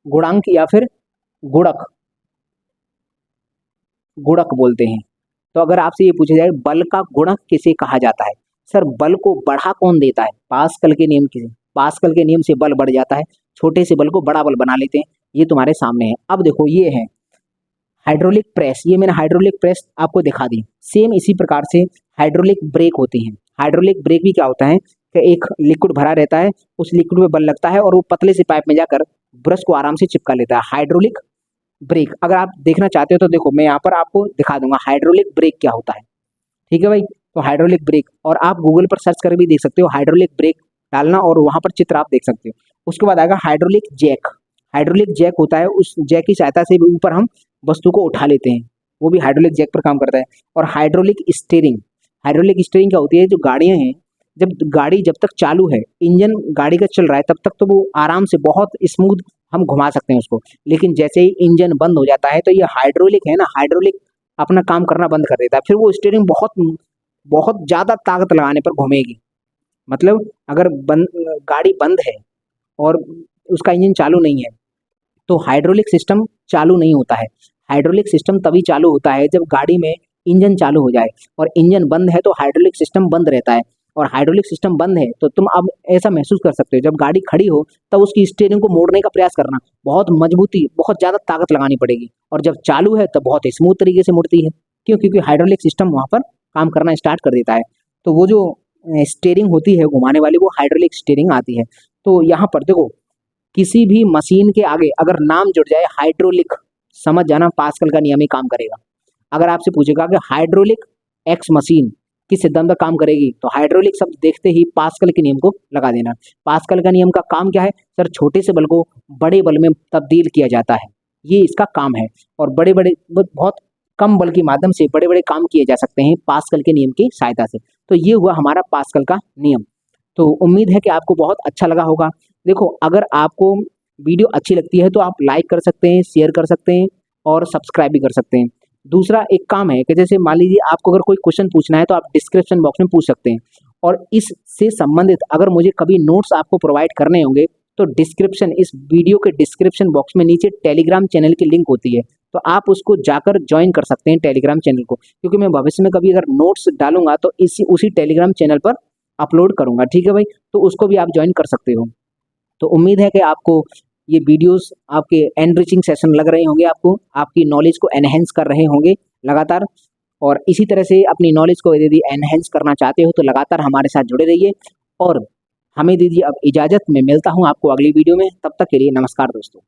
गुणांक या फिर गुणक बोलते हैं। तो अगर आपसे ये पूछा जाए बल का गुणक किसे कहा जाता है, सर बल को बढ़ा कौन देता है? पास्कल के नियम पास्कल के नियम से बल बढ़ जाता है, छोटे से बल को बड़ा बल बना लेते हैं। ये तुम्हारे सामने है। अब देखो ये है हाइड्रोलिक प्रेस, ये मैंने हाइड्रोलिक प्रेस आपको दिखा दी। सेम इसी प्रकार से हाइड्रोलिक ब्रेक होती हैं। हाइड्रोलिक ब्रेक भी क्या होता है कि एक लिक्विड भरा रहता है, उस लिक्विड में बल लगता है और वो पतले से पाइप में जाकर ब्रश को आराम से चिपका लेता है। हाइड्रोलिक ब्रेक अगर आप देखना चाहते हो तो देखो मैं यहाँ पर आपको दिखा दूंगा हाइड्रोलिक ब्रेक क्या होता है, ठीक है भाई। तो हाइड्रोलिक ब्रेक, और आप गूगल पर सर्च कर भी देख सकते हो हाइड्रोलिक ब्रेक डालना और वहाँ पर चित्र आप देख सकते हो। उसके बाद आएगा हाइड्रोलिक जैक। हाइड्रोलिक जैक होता है, उस जैक की सहायता से भी ऊपर हम वस्तु को उठा लेते हैं, वो भी हाइड्रोलिक जैक पर काम करता है। और हाइड्रोलिक स्टीयरिंग क्या होती है, जो गाड़ियाँ हैं जब गाड़ी जब तक चालू है, इंजन गाड़ी का चल रहा है, तब तक तो वो आराम से बहुत स्मूथ हम घुमा सकते हैं उसको। लेकिन जैसे ही इंजन बंद हो जाता है तो ये हाइड्रोलिक है ना, हाइड्रोलिक अपना काम करना बंद कर देता है। फिर वो स्टीयरिंग बहुत बहुत ज़्यादा ताकत लगाने पर घूमेगी। मतलब अगर गाड़ी बंद है और उसका इंजन चालू नहीं है तो हाइड्रोलिक सिस्टम चालू नहीं होता है। हाइड्रोलिक सिस्टम तभी चालू होता है जब गाड़ी में इंजन चालू हो जाए, और इंजन बंद है तो हाइड्रोलिक सिस्टम बंद रहता है। और हाइड्रोलिक सिस्टम बंद है तो तुम अब ऐसा महसूस कर सकते हो, जब गाड़ी खड़ी हो तब उसकी स्टीयरिंग को मोड़ने का प्रयास करना, बहुत मजबूती बहुत ज़्यादा ताकत लगानी पड़ेगी। और जब चालू है तब बहुत स्मूथ तरीके से मुड़ती है। क्यों? क्योंकि हाइड्रोलिक सिस्टम वहाँ पर काम करना स्टार्ट कर देता है। तो वो जो स्टीयरिंग होती है घुमाने वाली, वो हाइड्रोलिक स्टीयरिंग आती है। तो यहाँ पर देखो, किसी भी मशीन के आगे अगर नाम जुड़ जाए हाइड्रोलिक, समझ जाना पास्कल का नियम ही काम करेगा। अगर आपसे पूछेगा कि हाइड्रोलिक एक्स मशीन किस सिद्धांत पर काम करेगी, तो हाइड्रोलिक शब्द देखते ही पास्कल के नियम को लगा देना। पास्कल का नियम का काम क्या है सर? छोटे से बल को बड़े बल में तब्दील किया जाता है, ये इसका काम है। और बड़े बड़े बहुत कम बल के माध्यम से बड़े बड़े काम किए जा सकते हैं पास्कल के नियम की सहायता से। तो ये हुआ हमारा पास्कल का नियम। तो उम्मीद है कि आपको बहुत अच्छा लगा होगा। देखो, अगर आपको वीडियो अच्छी लगती है तो आप लाइक कर सकते हैं, शेयर कर सकते हैं और सब्सक्राइब भी कर सकते हैं। दूसरा एक काम है कि जैसे मान लीजिए आपको अगर कोई क्वेश्चन पूछना है तो आप डिस्क्रिप्शन बॉक्स में पूछ सकते हैं। और इससे संबंधित अगर मुझे कभी नोट्स आपको प्रोवाइड करने होंगे तो इस वीडियो के डिस्क्रिप्शन बॉक्स में नीचे टेलीग्राम चैनल की लिंक होती है, तो आप उसको जाकर ज्वाइन कर सकते हैं टेलीग्राम चैनल को। क्योंकि मैं भविष्य में कभी अगर नोट्स डालूंगा तो उसी टेलीग्राम चैनल पर अपलोड करूंगा। ठीक है भाई, तो उसको भी आप ज्वाइन कर सकते हो। तो उम्मीद है कि आपको ये वीडियोस आपके एनरिचिंग सेशन लग रहे होंगे, आपको आपकी नॉलेज को एनहेंस कर रहे होंगे लगातार। और इसी तरह से अपनी नॉलेज को यदि एनहेंस करना चाहते हो तो लगातार हमारे साथ जुड़े रहिए। और हमें दीजिए अब इजाज़त, मैं मिलता हूँ आपको अगली वीडियो में। तब तक के लिए नमस्कार दोस्तों।